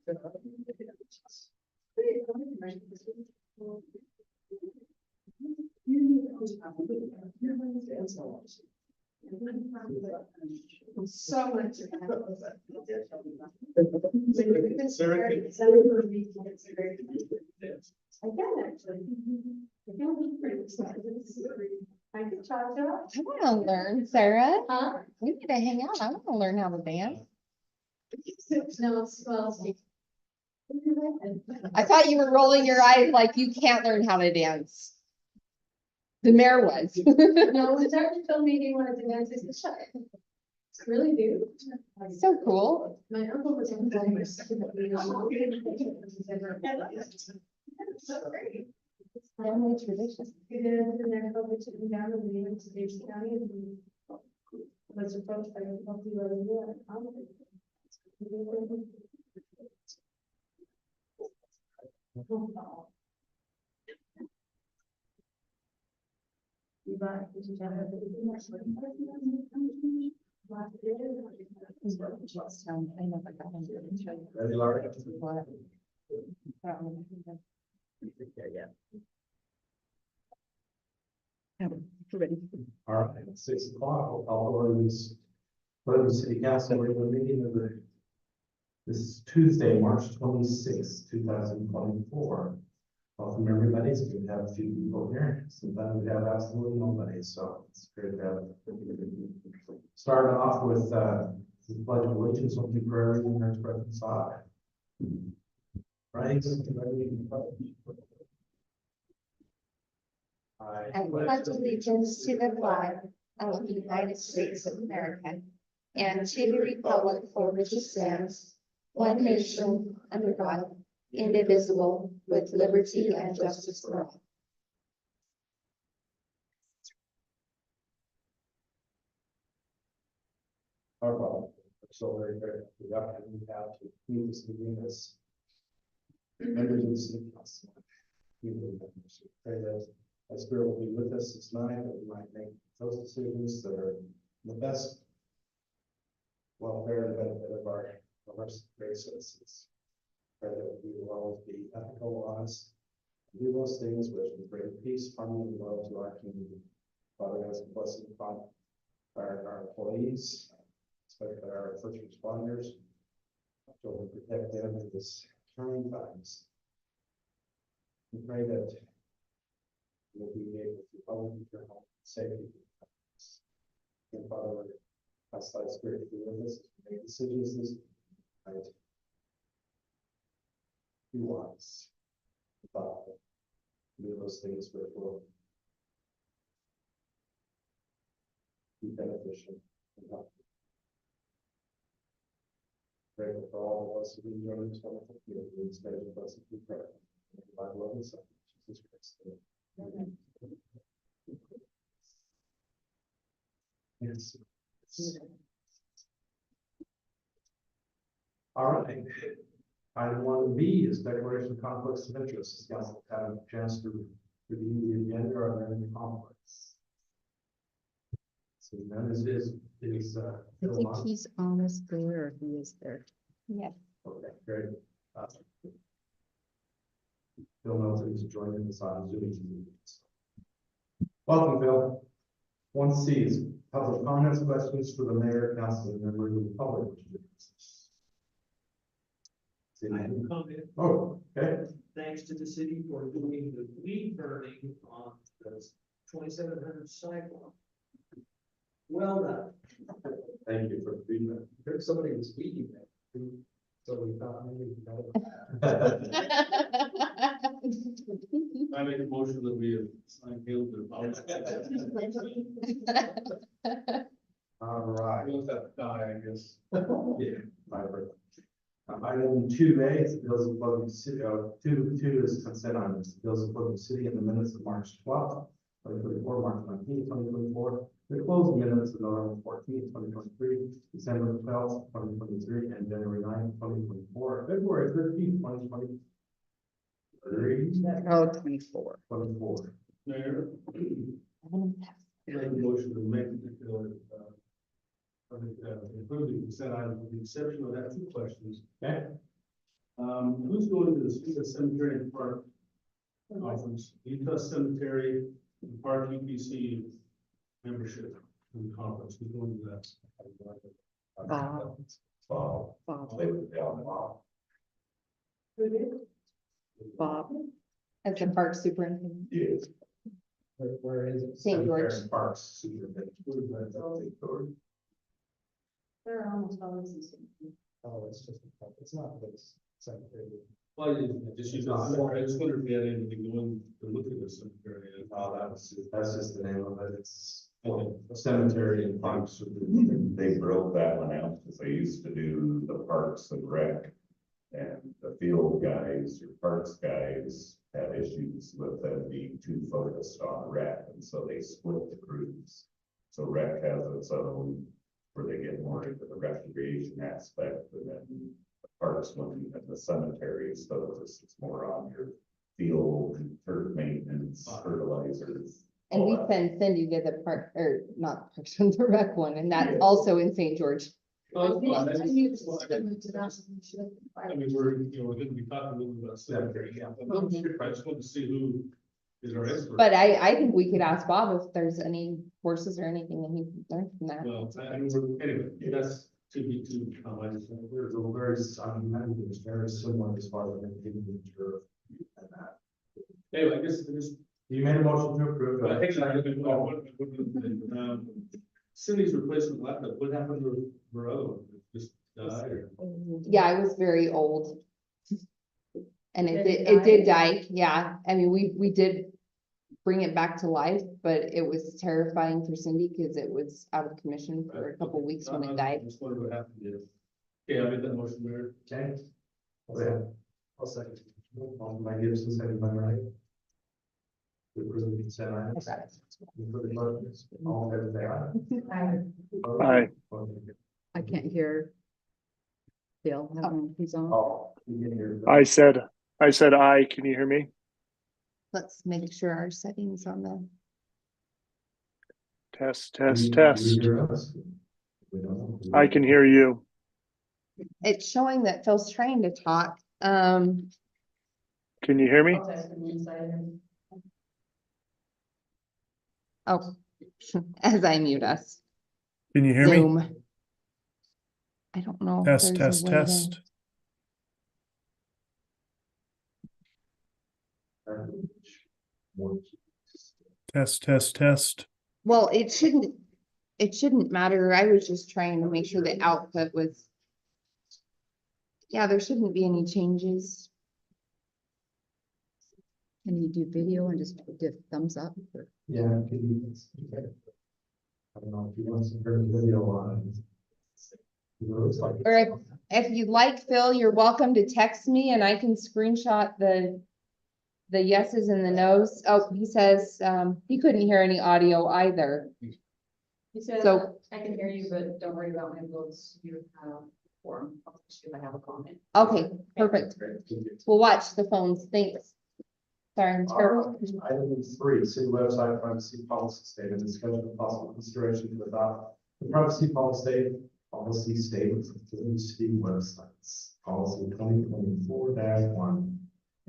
So much. I can actually. I can be pretty excited. I could talk to her. I want to learn, Sarah. Huh? We need to hang out. I want to learn how to dance. No, it's well. I thought you were rolling your eyes like you can't learn how to dance. The mayor was. No, the doctor told me he wanted to dance at the shop. Really do. So cool. My uncle was in. Family tradition. He did, and then COVID took him down and we went to Davis County and he was approached by a healthy level. I never got into it. Ready, Laurie? What? Ready. All right, at 6 o'clock, we'll call over this Pleasant City Council regular meeting of this is Tuesday, March 26th, 2024. Welcome everybody. It's good to have a few people here. Sometimes we have absolutely nobody, so it's great to have. Starting off with the pledge of allegiance, will be prayer in our present side. Right? I pledge allegiance to the flag of the United States of America and to the republic for which it stands, one nation, under God, indivisible, with liberty and justice for all. Our problem. So very productive. We have to meet this meeting as members of the city council. Pray that the Spirit will be with us this night, that we might make those decisions that are the best welfare and benefit of our great citizens. Pray that we will always be ethical, honest, and do those things which will bring peace, harmony, and love to our community. Father, as a blessing upon our employees, especially our first responders, to protect them in this trying times. We pray that we'll be able to all return home safely. And Father, ask thy Spirit to be with us, make decisions this night. Be wise, thoughtful, do those things which will be beneficial and helpful. Pray for all of us who enjoy this wonderful field, and spare the blessing we pray. By the love and Son, Jesus Christ. Amen. Yes. All right. Item 1B is declaration of conflicts of interest. Has council had a chance to review the agenda? Are there any conflicts? So none is I think he's almost there, or he is there. Yes. okay, great. Bill Melton is joining us on Zoom. Welcome, Bill. 1C is public comments, questions for the mayor, council, and members of the public. I have a comment. Oh, okay. Thanks to the city for doing the weed burning on the 2700 sidewalk. Well done. Thank you for the feedback. Heard somebody was weeding that. So we thought maybe we know. I make a motion that we sign Caleb to All right. We'll have to die, I guess. Yeah, my birthday. Item 2A is the bills of Pleasant City, 2 is consent items, bills of Pleasant City in the minutes of March 12th, 2024, March 19th, 2024, the closed minutes of November 14th, 2023, December 12th, 2023, and January 9th, 2024, February 13th, 2023. Oh, 24. 24. Mayor, make a motion to make approve the consent item with the exception of that 2 questions. Okay, Who's going to the cemetery and park conference? Utah Cemetery and Park UPC membership and conference. Who's going to that? Bob. Wow. Bob, They were down, wow. Who did? Bob, As the park superintendent. Yes. Where is it? St. George. Cemetery and Parks superintendent. They're almost always the same. Oh, it's not this cemetery. Well, just use, I just wonder if they had anybody going to look at the cemetery. Oh, that's just the name of it. It's Okay. cemetery and parks superintendent. They broke that one out because they used to do the parks and rec. And the field guys or parks guys had issues with them being too focused on rec, and so they split the crews. So rec has its own, where they get more into the recreation aspect, and then the parks one and the cemeteries focus, it's more on your field, turf maintenance, fertilizers. And we all that. send Cindy to the park, or not Parks and the Rec one, and that's Yeah. also in St. George. Well, I I think it's just similar to that. mean, we're gonna be talking a little bit about cemetery. Yeah. I'm not sure. I just wanted to see who is our expert. But I think we could ask Bob if there's any courses or anything that he learned from that. Well, I mean, anyway, that's to be I just. There's a very, it's very similar as far as the individual and that. Anyway, I guess, You made a motion to approve. I think Cindy's replacement laptop, what happened to her other one? It just died or? Yeah, I was very old. And Did it it did die, yeah. I mean, we did bring it back to life, but it was terrifying for Cindy because it was out of commission for a couple weeks when it died. I just wondered what happened there. Okay, I made that motion there. Okay. I'll second. Motion by Gibson, second by Wright. To approve the consent items. I got it. For the motions, all in favor, say aye. Aye. I can't hear Bill, I don't know if he's on. Oh, you can hear. I said aye. Can you hear me? Let's make sure our settings on the, Test, Can test, you test. hear us? We don't know. I can hear you. it's showing that Phil's trying to talk. Can you hear me? Oh, as I mute us. Can you hear me? Zoom. I don't know. if Test, there's a test, way to- test. Test, test, test. Well, it shouldn't matter. I was just trying to make sure the output was. Yeah, there shouldn't be any changes. Can you do video and just do thumbs up? or- Yeah, can you? I don't know if you want to turn the video on. It looks like. Or if you'd like, Phil, you're welcome to text me and I can screenshot the yeses and the nos. Oh, he says, he couldn't hear any audio either. He said, So- I can hear you, but don't worry about my votes. You have form. I'll text you if I have a comment. Okay, perfect. We'll watch the phones. Thanks. Sorry, I'm terrible. Item 3, city website privacy policy statement, discussion of possible consideration to adopt the privacy policy statement for the city websites. Policy 2024-1.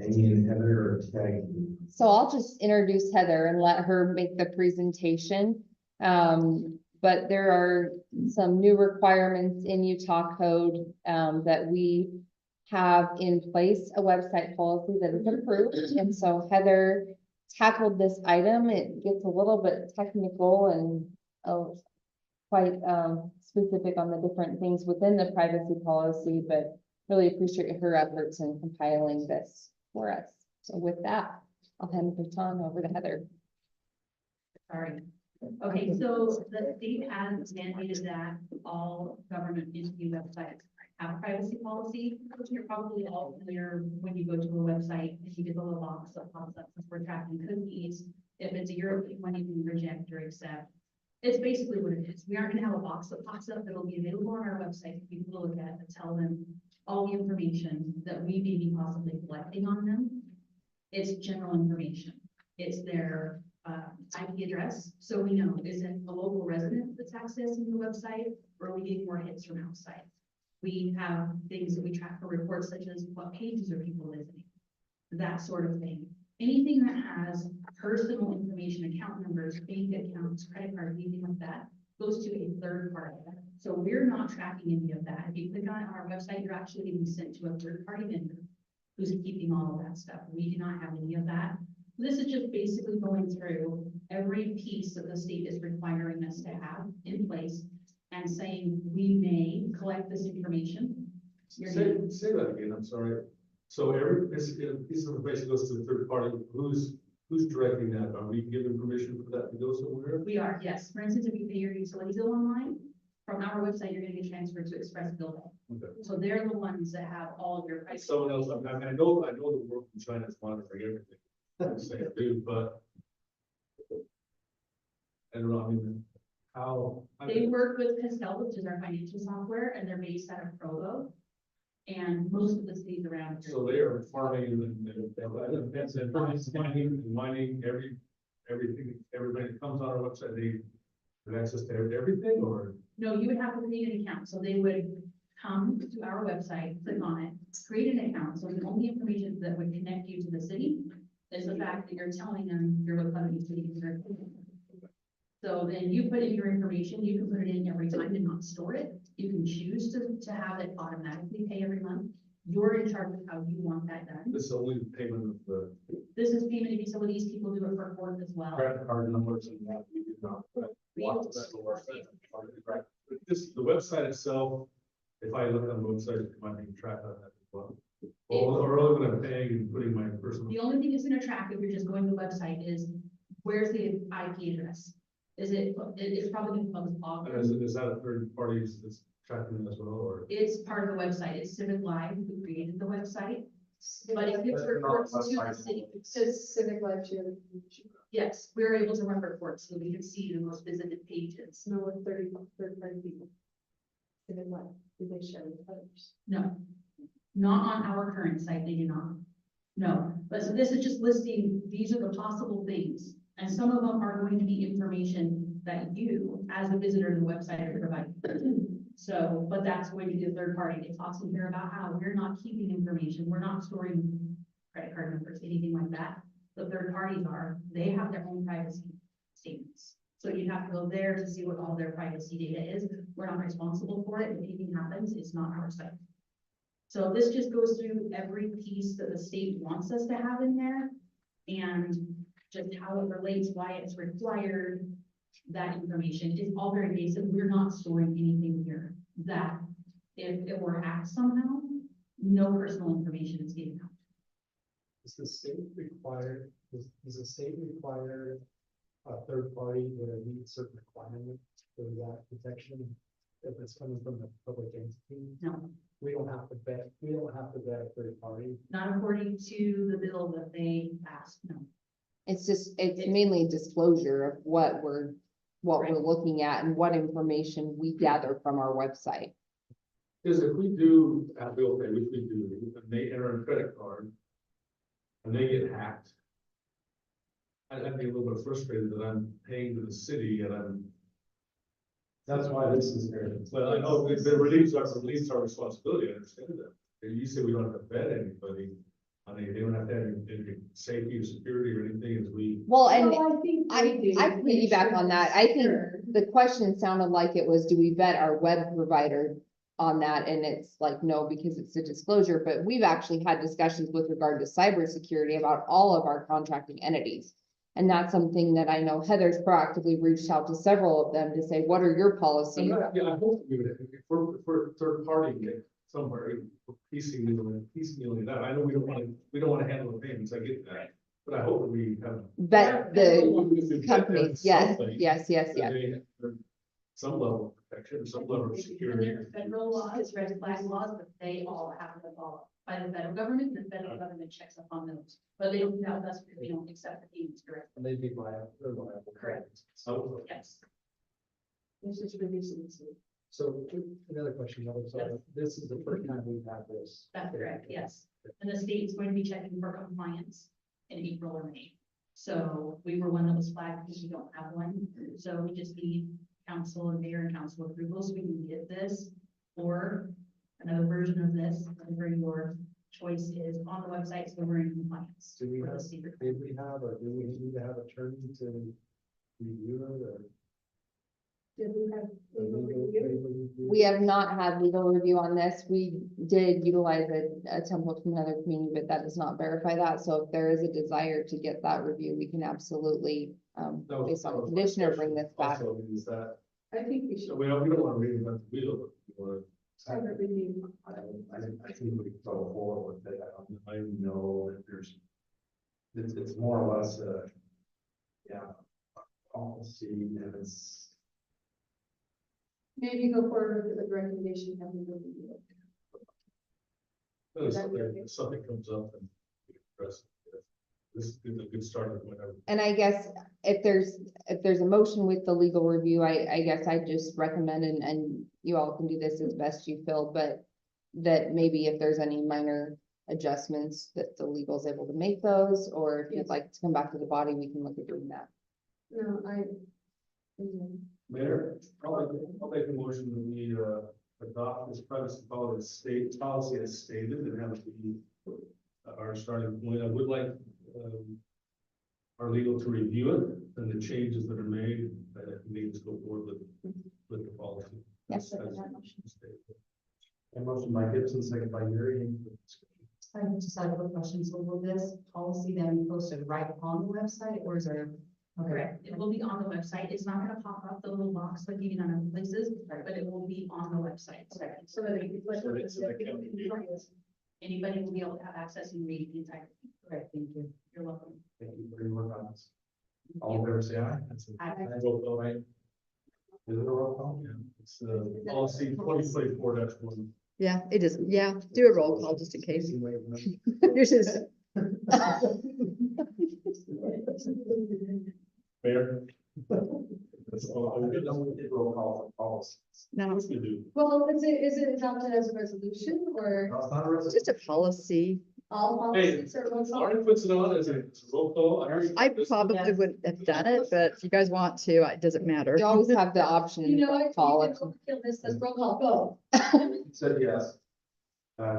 Amy and Heather are tagging. So I'll just introduce Heather and let her make the presentation. But there are some new requirements in Utah code, that we have in place a website policy that is approved. And so Heather tackled this item. It gets a little bit technical and quite specific on the different things within the privacy policy, but really appreciate her efforts in compiling this for us. So with that, I'll hand the baton over to Heather. Sorry. Okay, so the state has mandated that all government entity websites have a privacy policy. You're probably all familiar when you go to a website and you get the little box that pops up since we're tracking cookies. If it's a European one, you can reject or accept. It's basically what it is. We aren't gonna have a box that pops up that'll be available on our website for people to look at and tell them all the information that we may be possibly collecting on them. It's general information. It's their IP address, so we know, is it a local resident that's accessing the website, or are we getting more hits from outside? We have things that we track for reports such as what pages are people visiting, that sort of thing. Anything that has personal information, account numbers, bank accounts, credit card, anything like that, goes to a third party. So we're not tracking any of that. If you click on our website, you're actually getting sent to a third party vendor who's keeping all of that stuff. We do not have any of that. This is just basically going through every piece that the state is requiring us to have in place and saying, we may collect this information. Say that again, I'm sorry. So every piece of information goes to the third party, who's directing that? Are we giving permission for that to go somewhere? We are, yes. For instance, if you pay your utility bill online, from our website, you're gonna get transferred to Express Bill. Okay. So they're the ones that have all of your prices. Someone else, I mean, I know the world from China is monitoring everything. I'm saying, dude, but. I don't know, I mean, how. They work with Castel, which is our financial software, and they're based out of Provo. And most of the cities around. here. So they are farming and mining everything, everybody that comes on our website, they have access to everything, or? No, you would have to create an account, so they would come to our website, click on it, create an account, so the only information that would connect you to the city is the fact that you're telling them you're with Lebanon City. So then you put in your information, you can put it in every time and not store it, you can choose to have it automatically pay every month. You're in charge of how you want that done. This is only the payment of the This is payment of utilities, people do it for court as well. credit card numbers and that we do not. Lots of that will work. Right. But this, the website itself, if I look on the website, it might be track on that as well. Or only when I'm paying and putting my personal. The only thing it's gonna track if you're just going to the website is, where's the IP address? It's probably gonna come as log. And is that a third party that's tracking as well, or? It's part of the website, it's Civic Live who created the website, but it gives reports to the city. Says Civic Life Chair. Yes, we're able to run reports so we can see the most visited pages. No, with third party people. Civic Life, do they share with others? No, not on our current site, they do not. No, but so this is just listing, these are the possible things. And some of them are going to be information that you, as a visitor to the website, are providing. So, but that's going to be a third party. It talks in here about how we're not keeping information, we're not storing credit card numbers, anything like that. The third parties are, they have their own privacy statements. So you have to go there to see what all their privacy data is. We're not responsible for it. If anything happens, it's not our site. So this just goes through every piece that the state wants us to have in there and just how it relates, why it's required. That information is all very basic. We're not storing anything here that if it were hacked somehow, no personal information is getting out. Does the state require, does the state require a third party to meet certain requirements for that protection? If it's coming from a public entity, No, we don't have to vet a third party. not according to the bill that they passed, no. It's mainly disclosure of what we're Right. looking at and what information we gather from our website. Is if we do have bill pay, which we do, and they enter a credit card. And they get hacked. I'd be a little bit frustrated that I'm paying to the city and I'm. That's why this is here. Well, I know it relieves our responsibility, I understand that. You say we don't have to vet anybody. I mean, they don't have to have any safety or security or anything as we. Well, and Well, I think I they do. piggyback on that. I think the question sounded like it was, do we vet our web provider on that? And it's like, no, because it's a disclosure, but we've actually had discussions with regard to cybersecurity about all of our contracting entities. And that's something that I know Heather's proactively reached out to several of them to say, what are your policies? Yeah, I hope we would, if we're third party somewhere, piecemealing that. I know we don't want to handle the payments, I get that. But I hope that we have. Vet the companies, yes, yes, yes, yes. Some level of protection, some level of And security. there are federal laws, red flag laws, that they all have to follow by the federal government, and the federal government checks up on those. But they don't do that with us because we don't accept the payments directly. And they'd be liable, they're liable. Correct. So, Yes. This is releasing. So another question, so this is the first time we've had this. That's correct, yes. And the state is going to be checking for compliance in April or May. So we were one that was flagged because we don't have one. So we just need council and mayor and council approval so we can get this. Or another version of this, whatever your choice is on the website, so we're in compliance. Do we with the have, secret. did we have, or do we need to have attorney to review it, or? Did we have a legal legal- review? legal review? We have not had legal review on this. We did utilize a template from another community, but that does not verify that. So if there is a desire to get that review, we can absolutely, That was- based that on was my condition or bring question. this back. Also, is that, I think we should so we don't want to reinvent the wheel, but we want have it reviewed. I think we go forward with it. I don't know if there's, it's more or less a, yeah, policy, and it's. Maybe go forward with the recommendation having the review. to, if something comes up and we address it. This is a good start of whatever. And I guess if there's a motion with the legal review, I guess I just recommend, and you all can do this as best you feel, but that maybe if there's any minor adjustments, that the legal is able to make those, or if you'd Yes. like to come back to the body, we can look at doing that. No, Mayor, I'll make a motion that we, adopt this privacy policy as stated and have it be our starting point. I would like, our legal to review it and the changes that are made, that it needs to go forward with the policy. Yes, As- I as have that motion. stated. A motion by Gibson, second by Yuri. Any discussion? I just have a question. So will this policy then be posted right on the website or is there? Okay. Correct, it will be on the website, it's not gonna pop up the little box like you get on other places, but it will be on the website. so that it. So they can be- Anybody will be able to have access and read the entire thing. Right, thank you. You're welcome. Thank you for your work on this. All in favor, say aye. That's it. Aye. Roll call, right? Is it a roll call? Yeah, it's, policy 2024-1. Yeah, it is. Yeah, do a roll call just in case. Yours is, Mayor? That's all. We did roll call for policies. no, What we do. Well, is it adopted as a resolution or No, it's not a it's resolution. just a policy. all policies or what's all? Art puts it on as a roll call. I probably wouldn't have done it, but if you guys want to, it doesn't matter. You always have the option You know to what? call You it. can kill this, let's roll call, go. Said yes.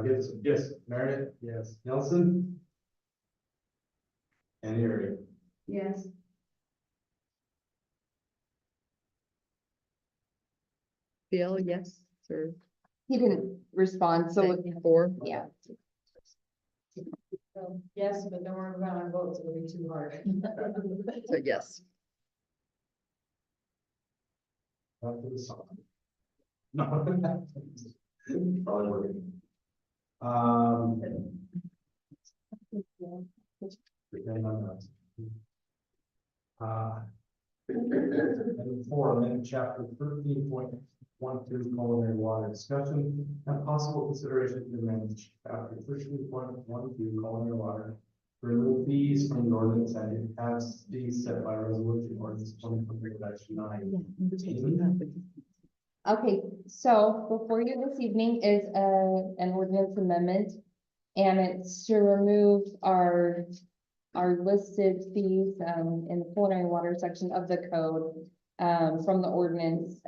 Gibson. Yes. Meredith. Yes. Nelson. And Yuri. Yes. Bill, yes, or He didn't respond, so, four. yeah. So, yes, but then we're gonna vote, so it'll be too hard. So yes. Back to the song. No. Probably working. Pretend I'm not. And 4, amendment chapter 13.12 culinary water discussion and possible consideration to amend chapter 13.12 culinary water. Remove fees from the ordinance and it has fees set by resolution ordinance 2023-9. Okay, so before you this evening is an ordinance amendment. And it's to remove our listed fees, in the culinary water section of the code, from the ordinance,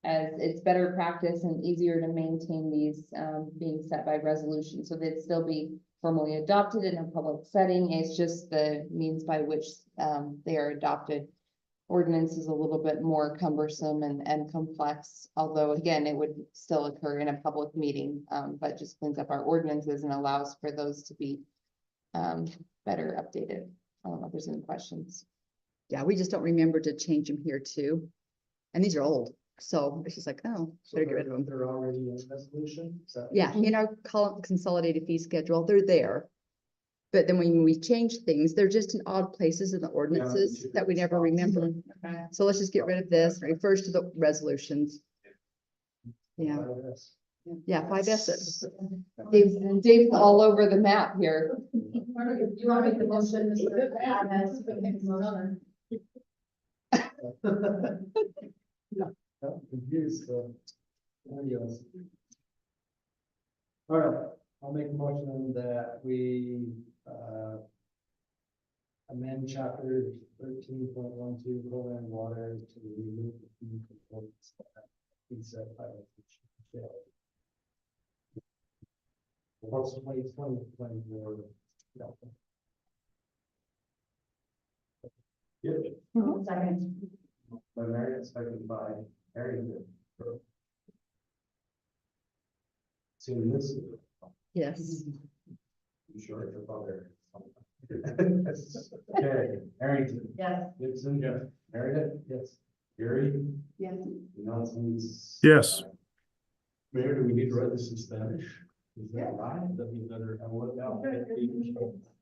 as it's better practice and easier to maintain these, being set by resolution, so they'd still be formally adopted in a public setting. It's just the means by which, they are adopted. Ordinance is a little bit more cumbersome and complex, although again, it would still occur in a public meeting, but just cleans up our ordinances and allows for those to be better updated. I don't know if there's any questions. Yeah, we just don't remember to change them here too. And these are old, so it's just like, oh, better get rid of them. They're already in resolution? Is that- Yeah, in our consolidated fee schedule, they're there. But then when we change things, they're just in odd places in the ordinances that we never remember. So let's just get rid of this, refers to the resolutions. Yeah, yeah, 5S. Dave's all over the map here. You want to make the motion, Mr. Adams, but make the motion. Confused, so. Anyways. All right, I'll make a motion that we, amend chapter 13.12 culinary water to remove the fee components that be set by resolution. What's 2020 plan for? Yeah. Second. By Mary, second by Harrington. Seeing this, Yes. you sure it's your father? Okay, Harrington. Yes. Gibson. Yes. Meredith. Yes. Gary. Yes. Nelson's. Yes. Mayor, do we need to write this in Spanish? Is that right? That'd be better. And what about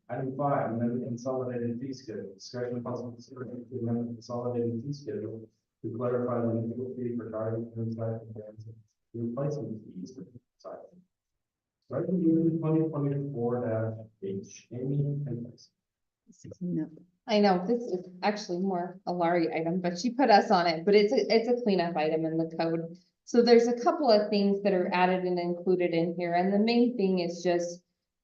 item 5, amendment consolidated fee schedule, discussion of possible consideration to amend the consolidated fee schedule to clarify the legal fee for guardian inside plans, replacement fees for cycle. Resolution 2024-H, Amy Hendricks. No. I know, this is actually more a Laurie item, but she put us on it, but it's a cleanup item in the code. So there's a couple of things that are added and included in here, and the main thing is just,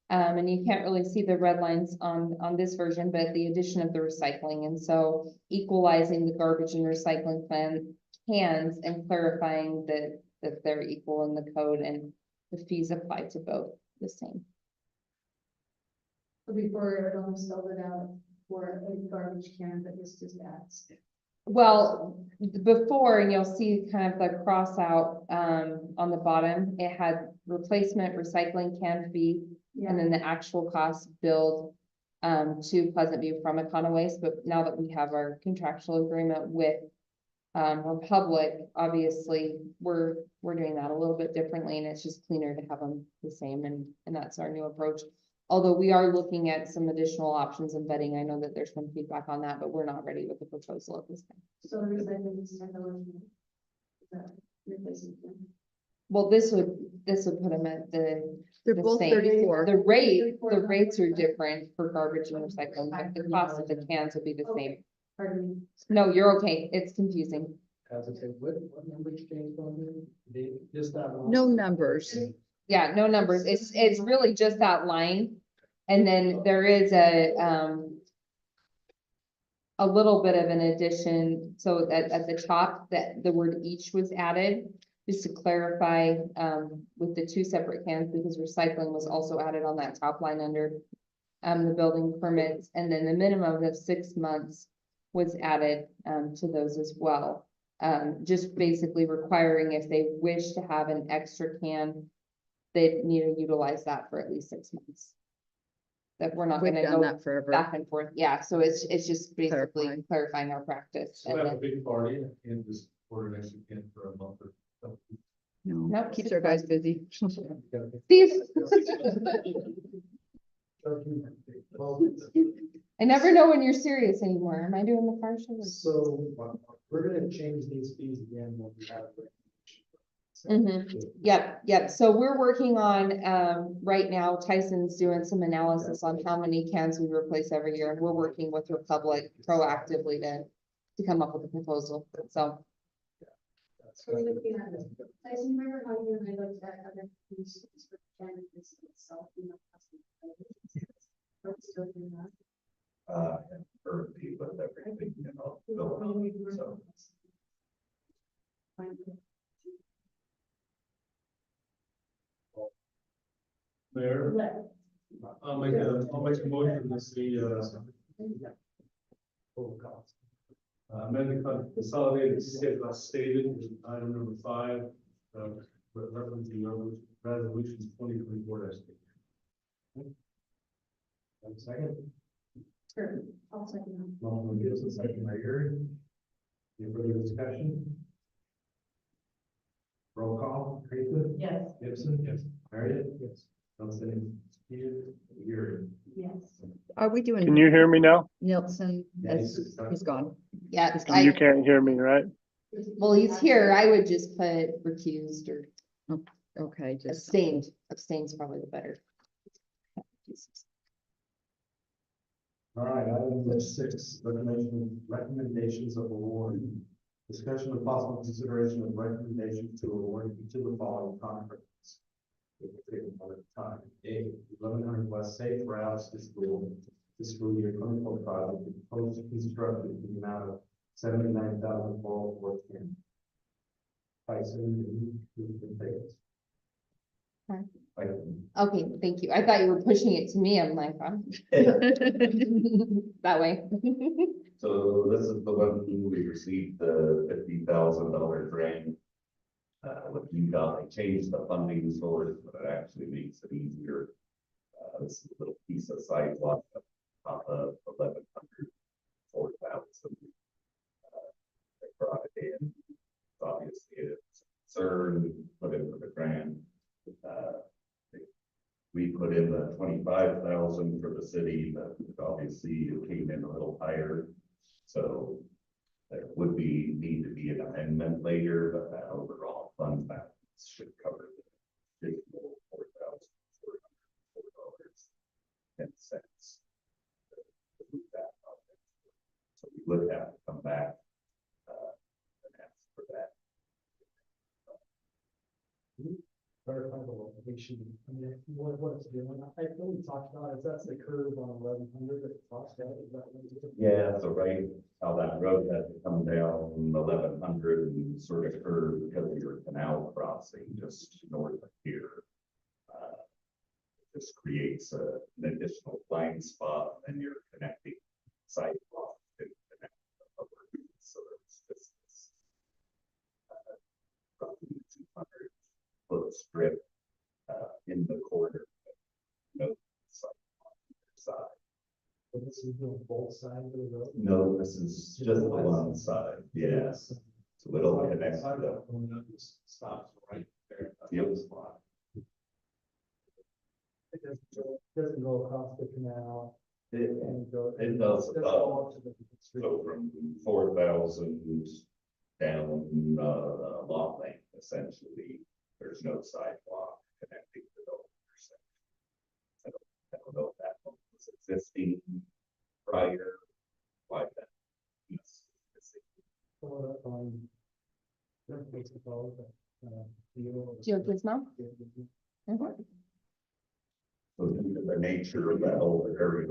and you can't really see the red lines on this version, but the addition of the recycling, and so equalizing the garbage and recycling plan cans and clarifying that they're equal in the code and the fees apply to both the same. So before everyone spelled it out for a garbage can, but this just adds. Well, before, and you'll see kind of the cross out, on the bottom, it had replacement recycling can fee, and then the actual cost billed, to Pleasant View from Econo Waste, but now that we have our contractual agreement with Republic, obviously, we're doing that a little bit differently, and it's just cleaner to have them the same, and that's our new approach. Although we are looking at some additional options in vetting, I know that there's some feedback on that, but we're not ready with the proposal at this time. So the recycling is replacing. Well, this would put them at They're the both same. 34. The rates are different for garbage and recycling, but the cost of the cans will be the same. Pardon me. No, you're okay, it's confusing. As I said, what number changed on there? Just that one? No numbers. Yeah, no numbers, it's really just that line. And then there is a little bit of an addition, so at the top, that the word each was added, just to clarify, with the 2 separate cans, because recycling was also added on that top line under the building permits, and then the minimum of 6 months was added to those as well. Just basically requiring if they wish to have an extra can, they need to utilize that for at least 6 months. That we're not We've gonna done go that forever. back and forth, yeah, so it's just basically Clarifying. clarifying our practice. So And have a then, big party and just order an extra can for a month or something. No, Nope, keeps 6 our guys months. busy. Steve, I never know when you're serious anymore, am I doing the partial? So we're gonna change these fees again when we have. Yep, so we're working on, right now, Tyson's doing some analysis on how many cans we replace every year, and we're working with Republic proactively to come up with a proposal, so. So we're looking at it. Tyson, remember how you and I looked at other fees for cannabis itself, you know? Are we still doing that? Or people, everything, you know, going on, so. Fine. Mayor, Let- I'll make a motion to see, amend the consolidated schedule as stated in item number 5, referencing resolutions 2024. Second, Sure, I'll second that. Alderman Gibson, second by Gary. Any further discussion? Roll call, Teresa? Yes. Gibson? Yes. Meredith? Yes. Nelson? Gary? Yes. Are we doing? Can you hear me now? Nielsen, Yeah, he's gone. Yeah, You can't hear me, right? well, he's here, I would just put recused or Okay, just. abstain's probably the better. All right, item number 6, recommendations of award. Discussion of possible consideration of recommendations to award each of the following contracts. It will take a lot of time. A, 1100 West Safe Routes to School, fiscal year 24 project, proposed construction in the amount of $79,410. Tyson, who can take this? Okay, thank you. I thought you were pushing it to me. I'm like, that way. So this is the one we received the $50,000 grant. With UDOT, they changed the funding source, but it actually makes it easier. This is a little piece of sidewalk up of 1,100, 4,000. They brought it in. Obviously, it's a concern, put in for the grant. We put in the 25,000 for the city, but obviously it came in a little higher. So there would need to be an amendment later, but that overall fund balance should cover the additional $4,404.10. So we would have to come back and ask for that. Verify the location, I mean, what it's doing, I know we talked about, if that's the curve on 1,100 that it talks about, is that what it's? Yeah, so right, how that road had to come down 1,100 and sort of curve because of your canal crossing just north of here. This creates an additional blind spot and you're connecting sidewalk to connect the other. So it's just this roughly 200-foot strip in the corner. No sidewalk on either side. But this is doing both sides of the road? No, this is just the one side, yes. So it'll connect to Sidewalk going up, just stops right there. Yep. Spot. It doesn't go across the canal. And go. It does Doesn't about, go up to the street. so from 4,000 down, lot length, essentially, there's no sidewalk connecting to the older section. I don't know if that one was existing prior, why that. Yes. Pull it up on. What's it called? GeoGizmo? So due to the nature of that older area,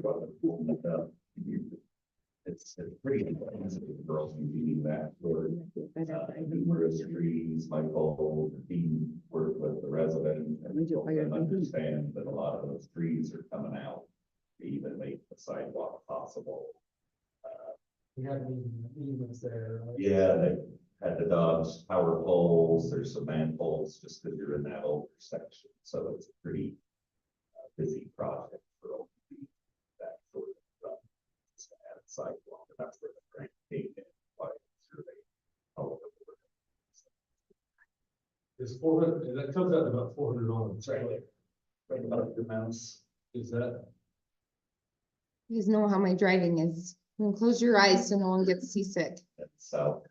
it's pretty expensive for us to be that for numerous trees, Michael, the team worked with the resident and help them understand that a lot of those trees are coming out to even make the sidewalk possible. We have evens there. Right? Yeah, they had to dodge power poles, there's some manholes just because you're in that older section, so it's a pretty busy project for that sort of stuff. Just to add sidewalk, and that's where the grant came in, like survey. All of it. Is 400, that comes out to about $400. Right about the mouse. Is that, You guys know how my driving is. You can close your eyes so no one gets seasick. South,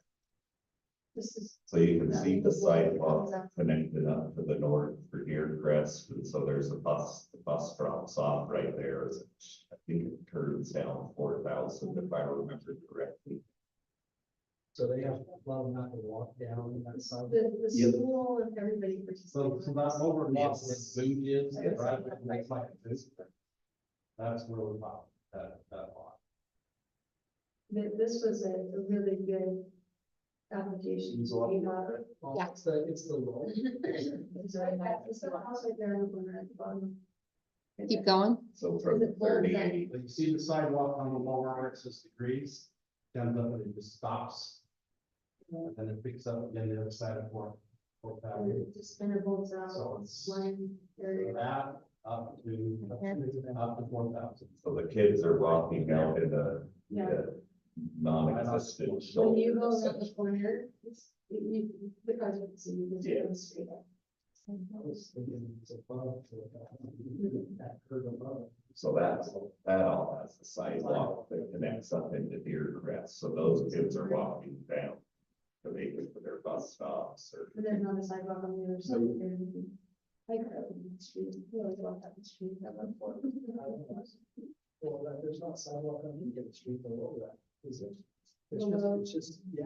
This is. so you can see the sidewalk connected up to the north for Deercrest, and so there's the bus drops off right there. I think it turns down 4,000 if I remember correctly. So they have a lot of them have to walk down that side. The Yep. school and everybody participates. So that's over lots where Yes. food is, right? That's like this. That's where we're about that lot. This was a really good application. So, We got it. well, Yeah. it's the low. It's right back, it's the house right there in the corner at the bottom. Keep going. So from Is it full of that? 38, But you see the sidewalk on the lower where it says degrees, comes up and it just stops. And then it picks up again the other side of four And Avenue. it just kind of bolts So out, it's line area. that up to 4,000. so the kids are walking out in a Yeah. non-existent When shoulder. you go around the corner, the cars would see you, because it Yeah. goes straight up. I was thinking it's above, that curve above. So that all has the sidewalk that connects up into Deercrest, so those kids are walking down to make it for their bus stops or. And there's not a sidewalk on the other side of there. I grew up in the street, we always walked up the street, that one for. Well, there's not sidewalk on the street below that, is it? No. It's just, yeah.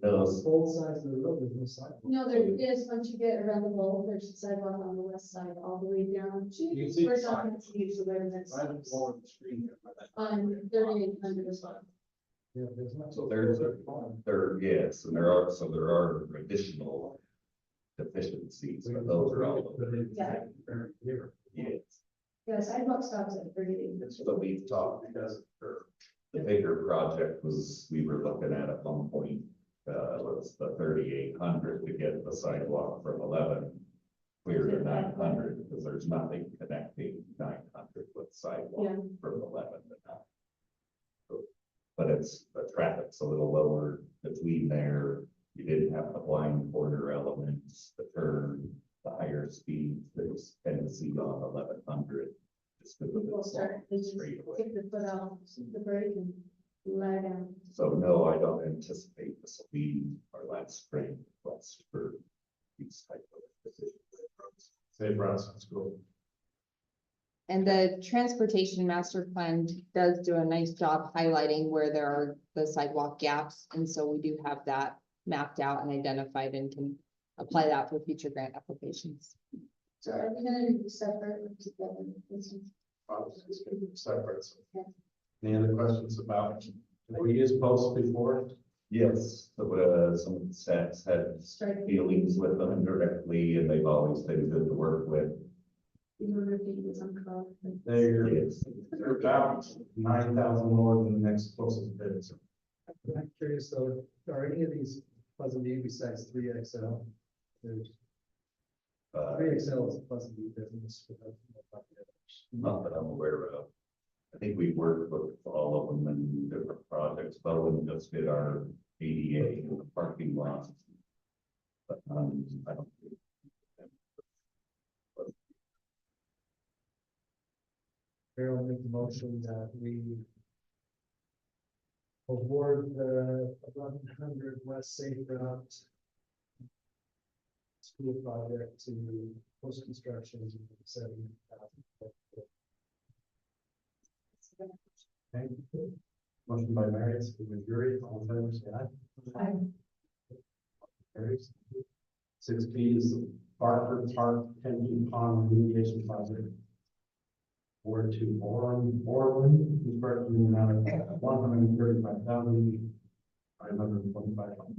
Those- Both sides of the road, there's no sidewalk. No, there is, once you get around the bowl, there's a sidewalk on the west side, all the way down to. You can see the We're talking sidewalk. to use the residents. Right below the street. On 3800 as well. Yeah, there's not. So there, yes, and there are additional deficiencies, but those are all. Yeah. Yes, Yeah, sidewalk stops at 38. so we've talked, because the bigger project was, we were looking at one point, was the 3,800 to get the sidewalk from 11 clear to 900, because there's nothing connecting 900 with sidewalk Yeah. from 11 to 9. But it's, the traffic's a little lower between there. You didn't have the blind corner elements, the turn, the higher speeds that you tend to see on 1100. Just because of People the start, they just straightaway. take the foot off the brake and lie down. So no, I don't anticipate this will be our last spring request for these type of decisions. Say Brownson's school. And the transportation master plan does do a nice job highlighting where there are the sidewalk gaps. And so we do have that mapped out and identified and can apply that for future grant applications. So are we gonna do separate or together? Separate. Any other questions about, have we used posts before? Yes, some of the stats had Strike. dealings with them directly, and they've always been good to work with. You want to repeat this on call? They're, Yes. they're about 9,000 lower than the next closest bid. So I'm curious though, are any of these Pleasant View besides 3XL? There's Uh, 3XL is a Pleasant View business. Not that I'm aware of. I think we worked with all of them in different projects, but we just did our ADA in the parking lot. But, I don't. think- Carol, make the motion that we award the 1100 West Safe Route school project to post construction 70,000. Okay. Motion by Mary, second by Yuri, all in favor, say aye. Carries. 6B is the Barford Park Pension Pond remediation project. Award to Borland, construction in the amount of $135,525.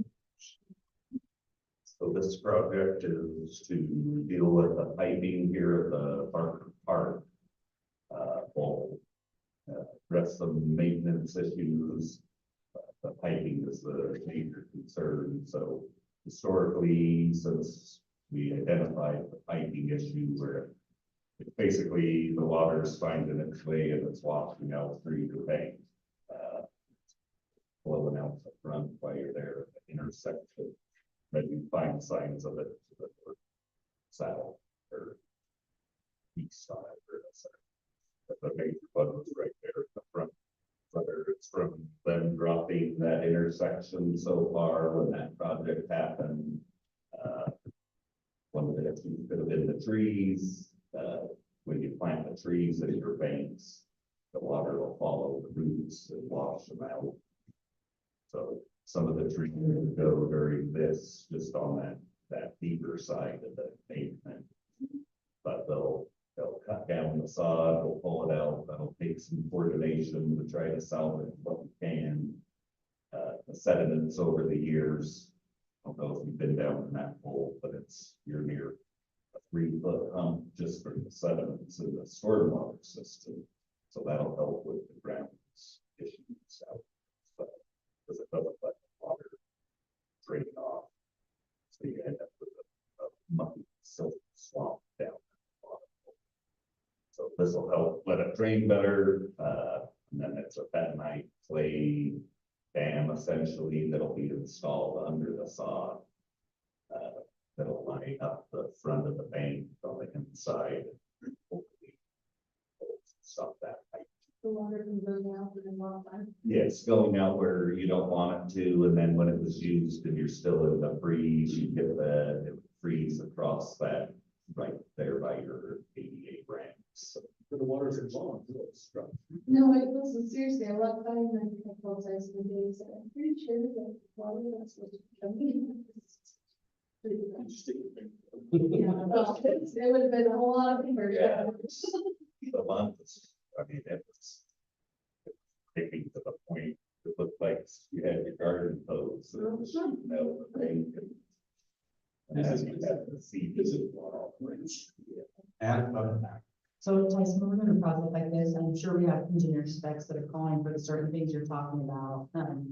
So this project is to deal with the piping here at the park. We'll address some maintenance issues. The piping is the major concern, so historically, since we identified the piping issue where it's basically the water's finding its way and it's washing out through your bank. Flowing out the front while you're there at the intersection. Then you find signs of it to the north, south, or east side, or the center. But the major one was right there at the front. Whether it's from them dropping that intersection so far when that project happened. One of the issues could have been the trees. When you plant the trees in your banks, the water will follow the roots and wash them out. So some of the trees will go during this, just on that deeper side of the pavement. But they'll cut down the sod, they'll pull it out, that'll take some coordination to try to salvage what we can. The sediments over the years, I don't know if you've been down in that hole, but you're near a 3-foot hump just for the sediments in the stormwater system. So that'll help with the ground's issues out. Because it doesn't let the water drain off. So you end up with a mucky silt swamp down at the bottom. So this will help let it drain better. And then it's a bentonite clay dam essentially that'll be installed under the sod. That'll line up the front of the bank on the inside. Hopefully stop that pipe. The water can go down for a long time. Yes, going out where you don't want it to, and then when it was used and you're still in the freeze, you get it would freeze across that right there by your ADA ramp. So For the waters involved, it's struck. No, it wasn't, seriously, I walked by and I kept both sides of the day and said, I'm pretty sure that water was supposed to come in. Yeah, well, it would have been a whole lot of fingers. Yeah. the month, I mean, it was taking to the point, it looked like you had your garden hose, and, you know, the thing. And then you have the CD. And, So Tyson, we're doing a project like this, I'm sure we have engineer specs that are calling for the certain things you're talking about. Do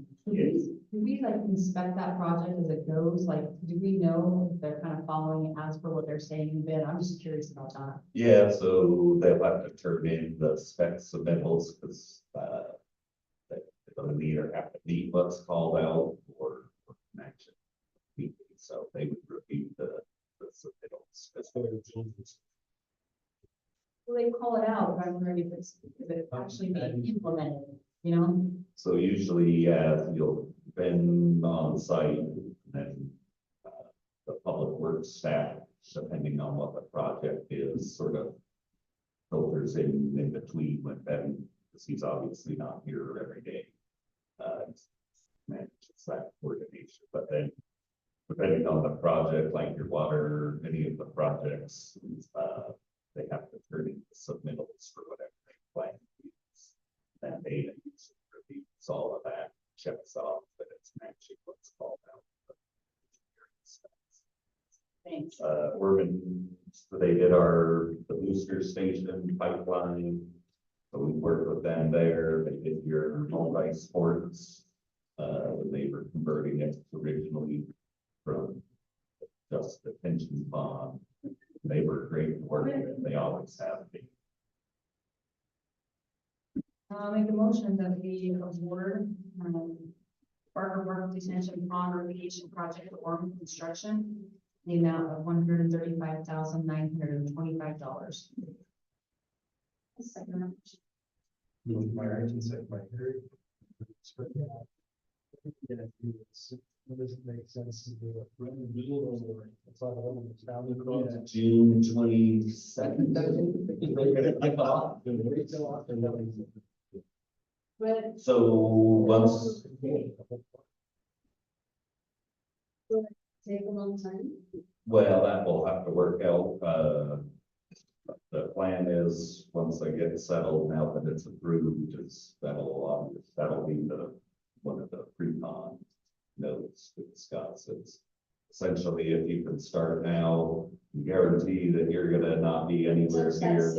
we like inspect that project as it goes? Like, do we know if they're kind of following as per what they're saying in bid? I'm just curious about that. Yeah, so they'll have to turn in the specs submittals, because, they'll either have to meet what's called out or connection. So they would review the submittals. Well, they call it out, but I'm wondering if it's actually being implemented, you know? So usually, yeah, you'll been on site, and the public works staff, depending on what the project is, sort of filters in between with them, because he's obviously not here every day. Manages that coordination, but then depending on the project, like your water, any of the projects, they have to turn in submittals for whatever they plan to use. That data usually reviews all of that, checks off that it's matching what's called out. Thanks. Urban, so they did the booster station pipeline. So we worked with them there. They did your multi-sports. They were converting it originally from just the pension bond. They were great to work with. They always have been. Make a motion that we award, Barker Brook Detention Pond Remediation Project for Orman Construction, the amount of $135,925. moved by Ayrton, second by Harry. Does it make sense to do it right in the middle or it's all over the town across? June 22nd. So once, Take a long time. well, that will have to work out. The plan is, once I get settled, now that it's approved, that'll be one of the pre-con notes to discuss. It's essentially, if you can start now, guarantee that you're gonna not be anywhere near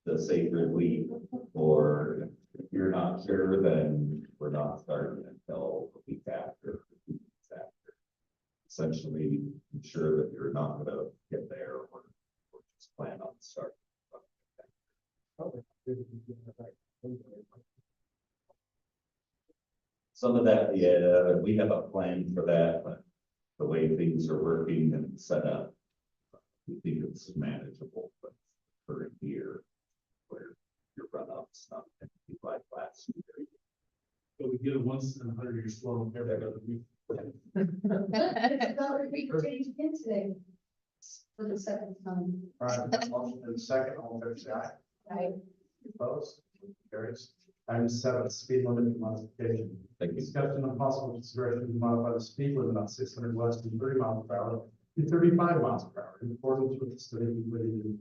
the sacred week, or if you're not sure, then we're not starting until the week after, 2 weeks after. Essentially, ensure that you're not gonna get there, or just plan on starting. Some of that, yeah, we have a plan for that, but the way things are working and set up, we think it's manageable, but for a year where your run-up's not gonna be like last year. But we get a once in 100-year storm every other week. About a week change again today. For the second time. All right, motion and second, all in favor, say aye. Aye. Opposed? Carries. Item 7, speed limit modification. Thank you. Discussion on possible consideration to modify the speed limit on 600 west to 30 miles per hour to 35 miles per hour in accordance with the study completed.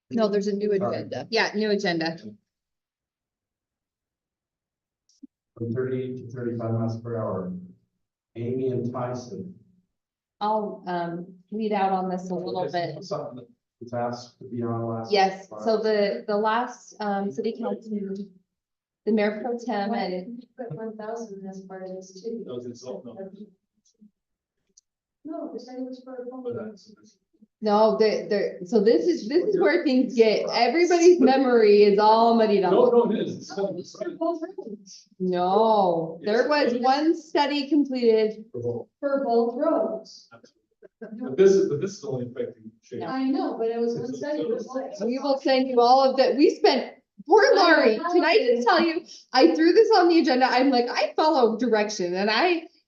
No, there's a new agenda. Yeah, new agenda. From 30 to 35 miles per hour. Amy and Tyson. I'll, lead out on this a little bit. Something that was asked to be on last. Yes, so the last, city council, meeting, the mayor pro tem and Put 1,000 as part of this too. Those insult, no. No, the same was for a But phone. no, so this is where things get, everybody's memory is all muddied up. No, it is. For both roads. No, there was one study completed. For both roads. But this is only affecting shade. I know, but it was one study was like. We will send you all of that. We spent, poor Laurie, can I just tell you, I threw this on the agenda. I'm like, I follow direction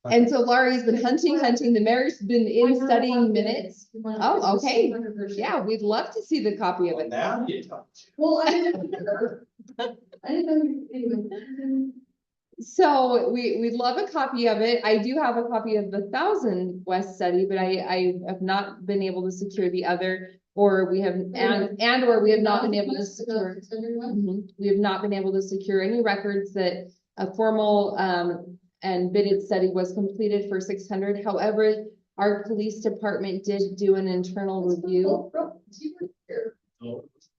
and so Laurie's been hunting. The mayor's been in studying minutes. Oh, okay. Yeah, we'd love to see the copy of it. Now you talk. Well, I didn't know. I didn't know you, anyway. So we'd love a copy of it. I do have a copy of the 1,000 West study, but I have not been able to secure the other, or we have, or we have not been able to secure. We have not been able to secure any records that a formal, and bidded study was completed for 600. However, Our police department did do an internal review.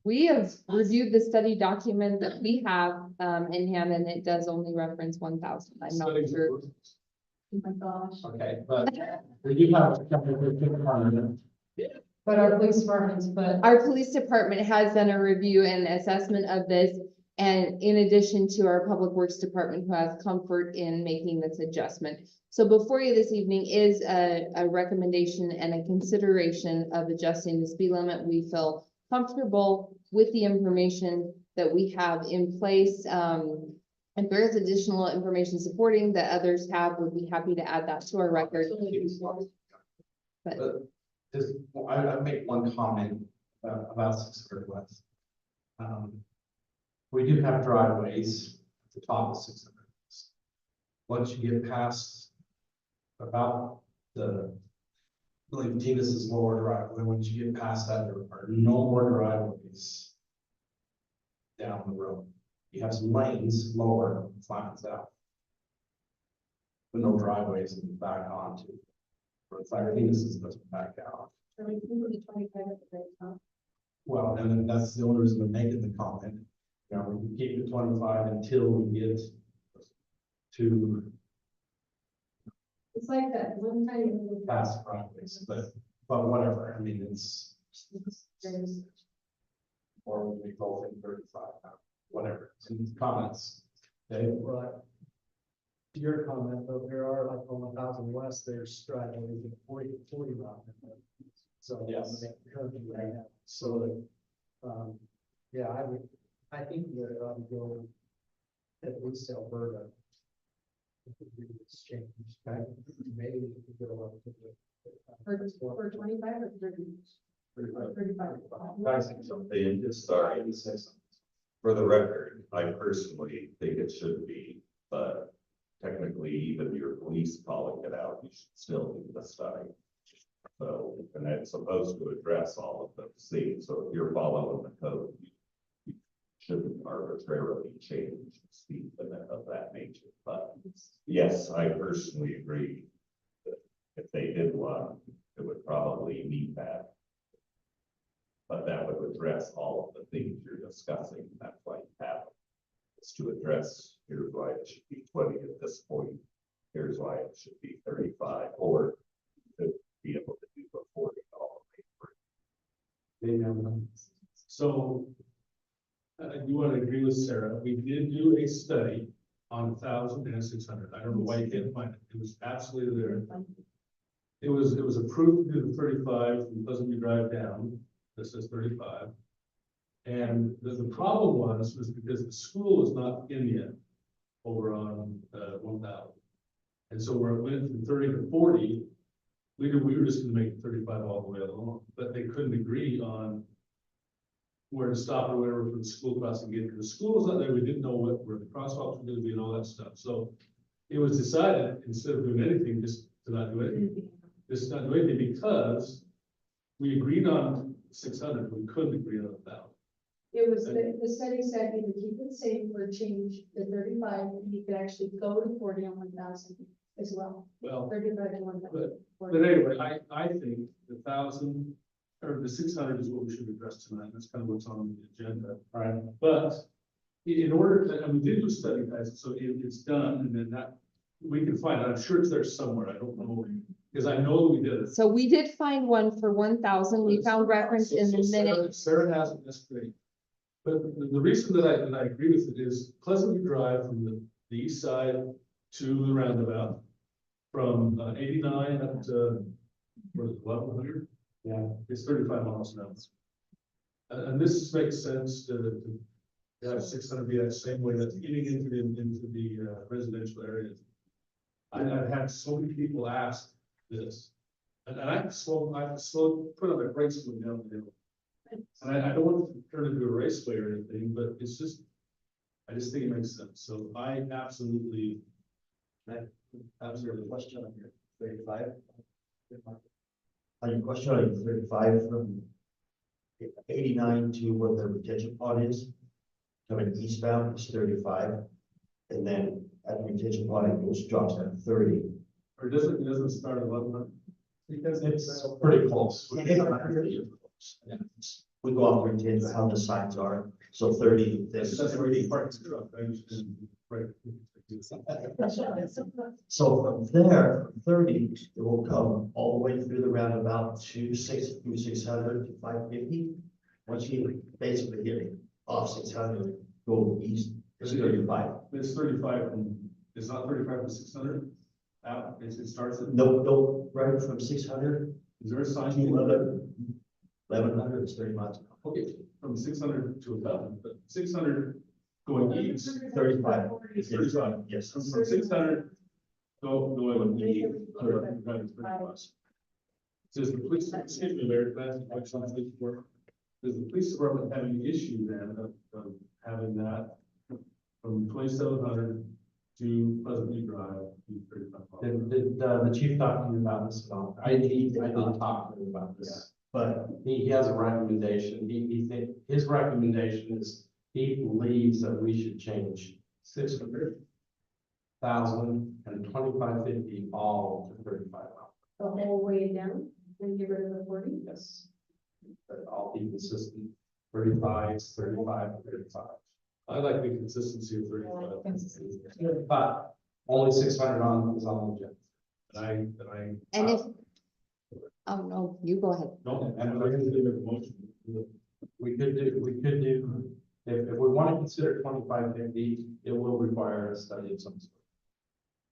We have reviewed the study document that we have, in hand, and it does only reference 1,000. I'm not sure. Oh my gosh. Okay, but we do have. But our police departments, Our police department has done a review and assessment of this. And in addition to our public works department who has comfort in making this adjustment. So before you this evening is a recommendation and a consideration of adjusting the speed limit. We feel comfortable with the information that we have in place. If there is additional information supporting that others have, we'd be happy to add that to our record. But Just, I make one comment about 600 West. We do have driveways at the top of 600 West. Once you get past about I believe Davis's lower driveway, once you get past that, there are no more driveways down the road. You have some lanes lower, flattens out. But no driveways to back onto. For the fire, Davis's doesn't back out. So we can put the 25 at the very top. Well, and then that's the only reason I'm making the comment. You know, we can keep the 25 until we get to It's like that one time. past driveways, but whatever, I mean, it's, or we go in 35, whatever, some comments. Okay, Right. To your comment, though, there are like on 1,000 West, there's driveways at 40 mile. So. Yes. Right now, so, yeah, I think that I would go at least Alberta. It's changed, okay? Maybe we could go up to the. For 25 or 30? Or 35. Sorry, for the record, I personally think it should be, but technically, even your police calling it out, you should still do the study. So, and it's supposed to address all of those things, so if you're following the code, you shouldn't arbitrarily change the speed limit of that nature, but yes, I personally agree that if they did one, it would probably meet that. But that would address all of the things you're discussing, that's why you have it. It's to address, here's why it should be 20 at this point, here's why it should be 35, or to be able to do the 40 all the way through. So you want to agree with Sarah, we did do a study on 1,000 and 600. I don't know why you can't find it. It was absolutely there. It was approved to do the 35 from Pleasant View Drive down. This is 35. And the problem was because the school is not in yet over on 1,000. And so where it went from 30 to 40, we were just gonna make it 35 all the way along, but they couldn't agree on where to stop or whatever for the school crossing gate. Because the school was not there, we didn't know where the crosswalks were gonna be and all that stuff. So it was decided, instead of doing anything, just to not do anything. Just not do anything because we agreed on 600, we couldn't agree on 1,000. It was, the study said you could keep it same or change the 35, and you could actually go to 40 on 1,000 as well. Well, 35 to 1,000. but anyway, I think the 1,000 or the 600 is what we should address tonight. That's kind of what's on the agenda. All right, But in order to, and we did do a study, guys, so it's done, and then that, we can find it. I'm sure it's there somewhere. I don't know, because I know that we did it. so we did find one for 1,000. We found reference in the minute. Sarah has it, that's great. But the reason that I agree with it is Pleasant View Drive from the east side to the roundabout, from 89 up to, what is it, 1,100? yeah, It's 35 miles an hour. And this makes sense to have 600 be that same way that's getting into the residential areas. I've had so many people ask this, and I've slowed, put on my brakes going down the hill. And I don't want to turn it into a raceway or anything, but it's just, I just think it makes sense. So I absolutely. Absolutely. Question on your 35. On your question on your 35 from 89 to where the retention pond is, coming eastbound is 35. And then at the retention pond, it goes drops down to 30. Or doesn't start at 1,100? Because It's pretty close. Yeah. We go off 310, how the signs are, so 30, That's this, already part of I understand, right. so from there, from 30, it will come all the way through the roundabout to 600 to 550. Once you basically get it off 600, go east, it's 35. It's 35 from, it's not 35 from 600 out, it starts at, No, right from 600 is there a sign? to 1100 is 30 miles. Okay, from 600 to 1,000, but 600 going east, 35. it's 35. Yes. From 600 going east, 35. Does the police, excuse me, Mayor, can I ask a question on this work? Does the police department have any issue then of having that from 2,700 to Pleasant Drive to 35 miles? Did the chief talk to you about this at all? I did talk to him about this, but he has a recommendation. He think, his recommendation is he believes that we should change 600,000 and 2550 all to 35 miles. The whole way down and get rid of the 40? Yes. But all be consistent, 35, 35, 35. I like the consistency of 35. But only 600 on is on the agenda. And if, oh, no, you go ahead. No, and I can make a motion. We could do, if we want to consider 2550, it will require a study of some sort.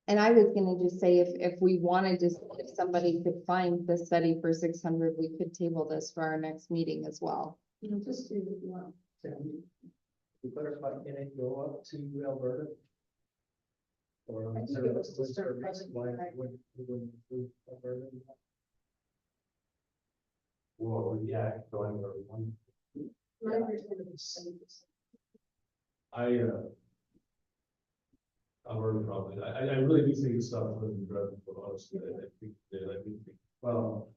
And I was gonna just say, if we wanted to, if somebody could find the study for 600, we could table this for our next meeting as well. You know, just do what you want. We clarify, can it go up to Alberta? Or I think it was to start present, right? Alberta? Well, yeah, going where we want. My understanding is 70%. Alberta probably, I really do think it's stuff for the driving for honestly, I think, I do think, Well,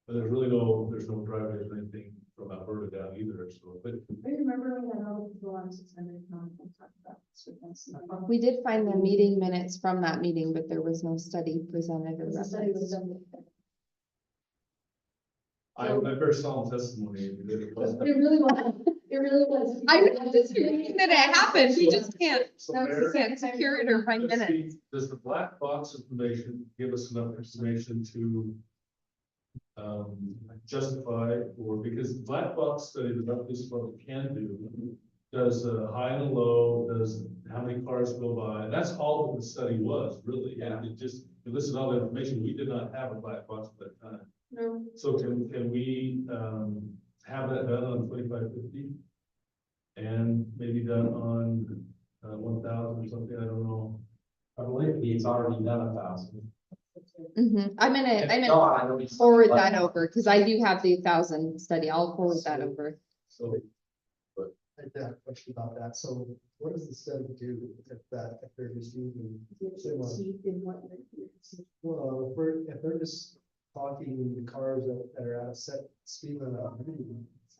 but there's no driveways or anything from Alberta down either, so, but I remember we had all the people on 600 and talk about this with us. We did find the meeting minutes from that meeting, but there was no study presented or The study was referenced. done. I bear solemn testimony. That it was. It really was, it really was. I'm just hearing that it happened, we just can't, So That was Mayor, the can't secure it or find does the- minutes. Does the black box information give us enough information to justify, or because the black box study that our police department can do, does high and low, does how many cars go by, that's all that the study was, really, and it just, it listed all the information, we did not have a black box at that time. No, So can we, have that done on 2550? And maybe done on, 1,000 or something, I don't know. I believe he's already done 1,000. I'm gonna forward that over, because I do have the 1,000 study, I'll forward that over. So, I did have a question about that. So what does the study do if they're just using? teeth and what. Well, if they're just talking the cars that are at a set speed limit,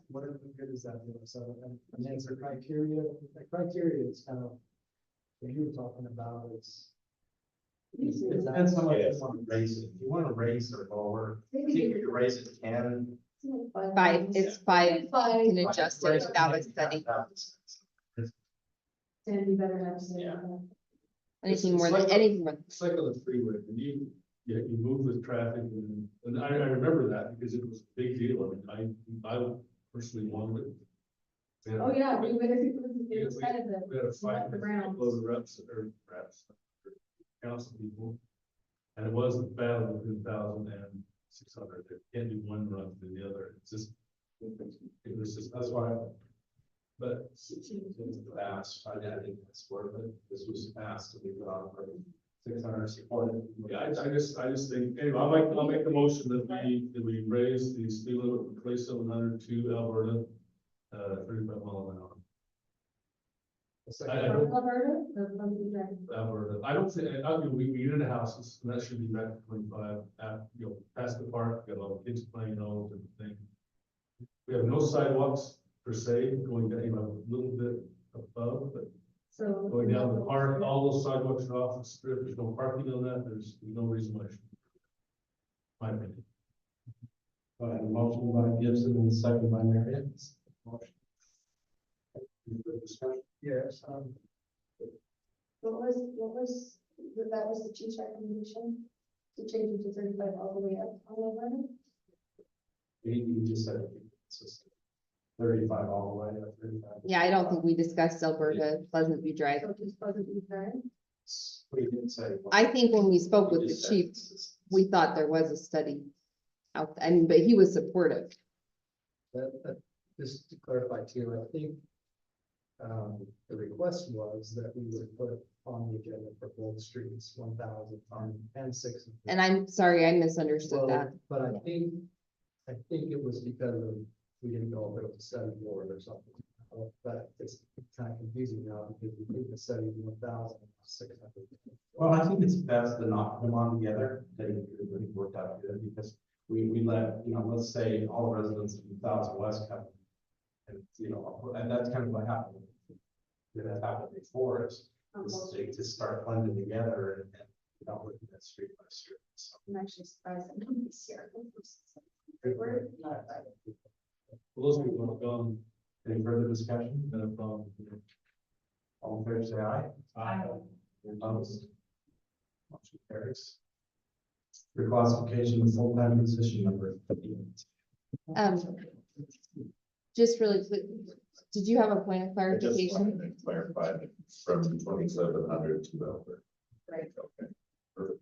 what good is that doing? So, I mean, is there criteria? The criteria is kind of what you were talking about is. It depends how much you want to raise it. If you want to raise or lower, I think if you raise it 10. It's 5, you can adjust it without a study. And you better have. Yeah. Anything more than, anything more. it's like on the freeway, and you move with traffic, and I remember that because it was a big deal, I mean, I personally wanted it. We had a- Oh, yeah, we would have, it We was kind of we had a the, fight the with ground. load of reps, council people. And it was a battle between 1,000 and 600, they can't do one run to the other, it's just, it was just, that's why. But fast, I think that's where this was fast to be put on for 600 supported. Yeah, I just think, anyway, I'll make the motion that we raise the speed limit from 2,700 to Alberta, 35 mile an hour. I don't, Alberta, or from the direct? Alberta, I don't think, I mean, we unit houses, and that should be back to 25, past the park, got all the kids playing and all those different things. We have no sidewalks per se, going down, a little bit above, but So. going down the park, all those sidewalks are off the strip, there's no parking on that, there's no reason why. My opinion. A motion by Gibson and second by Marion. Motion. Any further discussion? Yes, What was, that was the chief's recommendation? To change it to 35 all the way up on the line? He just said it's just 35 all the way up, 35. Yeah, I don't think we discussed Alberta Pleasant View Drive. So just wasn't be fair. We didn't say. I think when we spoke with We the just said chief, it's- we thought there was a study out, and, but he was supportive. just to clarify too, I think the request was that we would put on the agenda for both streets, 1,000 and 6. And I'm sorry, I misunderstood that. But I think it was because of, we didn't know if it was a study board or something. But it's kind of confusing now because we think the study is 1,600. Well, I think it's best to not put them on together. They really worked out good because we let, let's say all the residents of Thousand West come. And, and that's kind of what happened. That happened before is they just start blending together and looking at street by street. So, I'm actually surprised that nobody's here. We're not right. Well, those people have gone, any further discussion? All in favor, say aye. Aye. Opposed? Motion carries. Reclassification of full-time position number 58. Just really quick, did you have a point of I just clarification? wanted to clarify that from 2,700 to Alberta. Right. Okay. Perfect.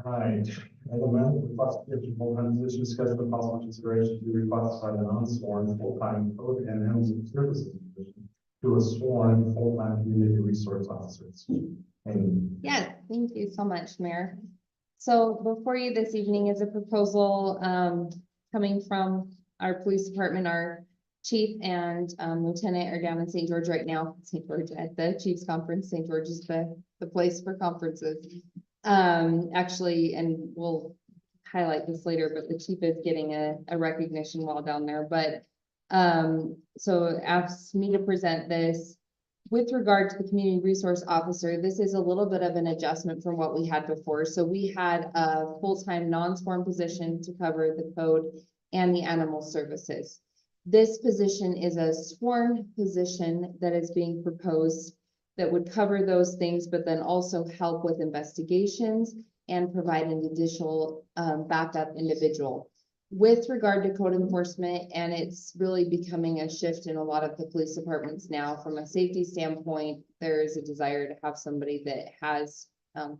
All right, item L, reclassification full-time position, discussion of possible consideration to reclassify the non-sworn full-time code and housing services position to a sworn full-time community resource officer. And Yeah, thank you so much, Mayor. So before you this evening is a proposal coming from our police department. Our chief and lieutenant are down in St. George right now, St. George at the Chiefs Conference. St. George is the place for conferences. Actually, and we'll highlight this later, but the chief is getting a recognition while down there. But so asked me to present this. With regard to the community resource officer, this is a little bit of an adjustment from what we had before. So we had a full-time non-sworn position to cover the code and the animal services. This position is a sworn position that is being proposed that would cover those things, but then also help with investigations and provide an additional backup individual. With regard to code enforcement, and it's really becoming a shift in a lot of the police departments now, from a safety standpoint, there is a desire to have somebody that has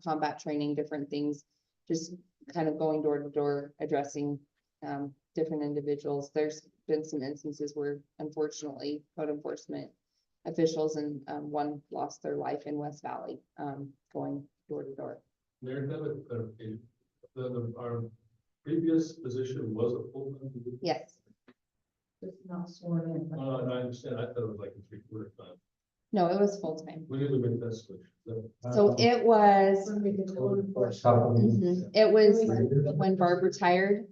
combat training, different things, just kind of going door to door, addressing different individuals. There's been some instances where unfortunately code enforcement officials and one lost their life in West Valley, going door to door. Mayor, that would clarification. Our previous position was a full-time position. Yes, It's not sworn in. I understand. I thought it was like a three-quarter time. no, it was full time. We need to make that switch. So it was, When we did the code enforcement. mhm, it was when Barb retired.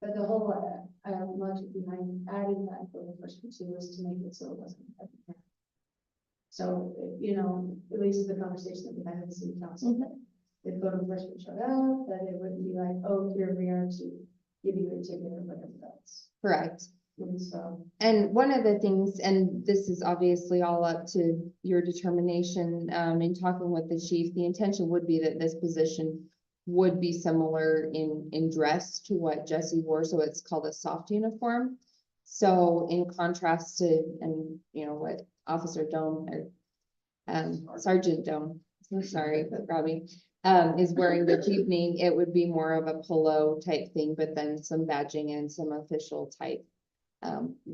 But the whole, logic behind adding that code enforcement too was to make it so it wasn't. every time. So, at least the conversation that we had in the city council, that if code enforcement showed up, that it wouldn't be like, oh, here we are to give you a ticket or whatever else. Correct. And so, And one of the things, and this is obviously all up to your determination, in talking with the chief, the intention would be that this position would be similar in dress to what Jesse wore, so it's called a soft uniform. So in contrast to, and what Officer Doan or Sergeant Doan, so sorry, Robbie, is wearing this evening, it would be more of a polo type thing, but then some badging and some official type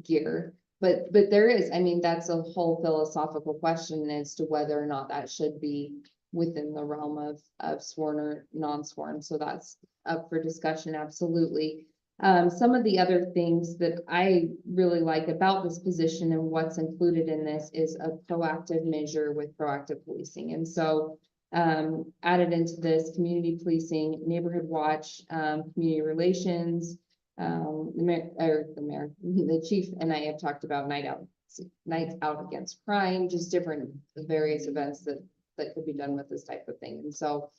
gear. But there is, that's a whole philosophical question as to whether or not that should be within the realm of sworn or non-sworn. So that's up for discussion, absolutely. Some of the other things that I really like about this position and what's included in this is a proactive measure with proactive policing. And so added into this community policing, neighborhood watch, community relations, the chief and I have talked about nights out against crime, just different various events that could be done with this type of thing. And so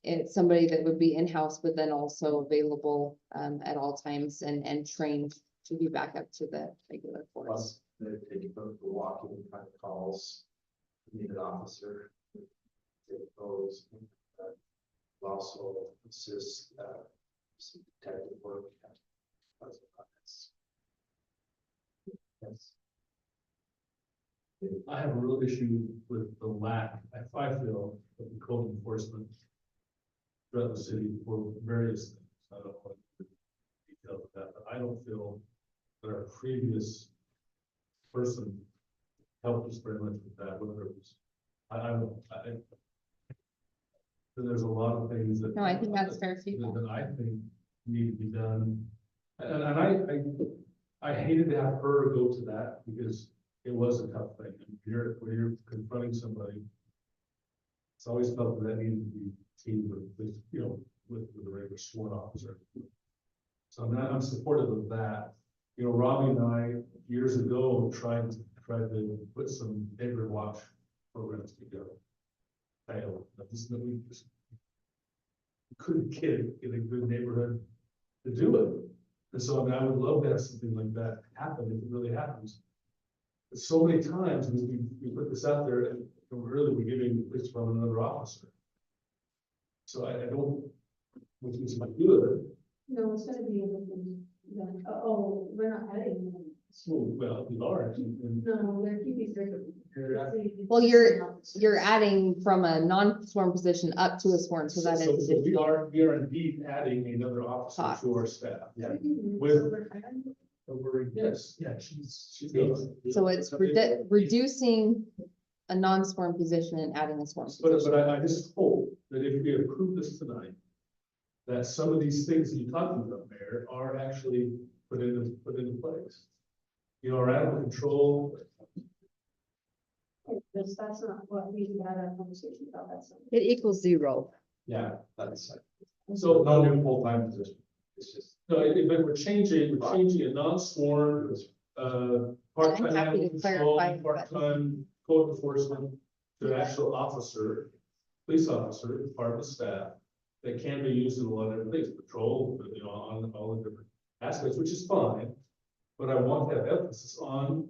it's somebody that would be in-house, but then also available, at all times and trained to be back up to the regular force. Plus, they're taking the walking kind of calls, need an officer. Take those, also assist, some detective work. Yes. I have a real issue with the lack, I feel, of the code enforcement throughout the city for various things. I don't want to detail that, but I don't feel that our previous person helped us very much with that, whether it was, there's a lot of things that. No, I think that's fair feedback. That I think need to be done. And I hated to have her go to that because it was a tough thing. And when you're confronting somebody, it's always felt that needed to be teamed with, you know, with a regular sworn officer. So I'm supportive of that. You know, Robbie and I, years ago, tried to put some neighborhood watch programs together. Failed. We just couldn't get a good neighborhood to do it. And so, I mean, I would love to have something like that happen if it really happens. But so many times we put this out there and really we're giving this from another officer. So I don't, which is not good. No, it's gonna be everything. Oh, we're not adding. Well, we are. No, they're keeping. Well, you're adding from a non-sworn position up to a sworn, so that is. So we are indeed adding another officer to our staff. Yeah. Yes, yeah, she's. So it's reducing a non-sworn position and adding a sworn position. But I just hope that if we approve this tonight, that some of these things that you're talking about, Mayor, are actually put into place. You know, our animal control. That's not what we had a conversation about, that's. It equals 0. Yeah, that's, So, no new full-time position. It's just. no, but we're changing a non-sworn, part-time I'm happy to animal control, clarify, but- part-time code enforcement to an actual officer, police officer, department staff, that can be used in a lot of different things, patrol, you know, on all the different aspects, which is fine. But I want to have emphasis on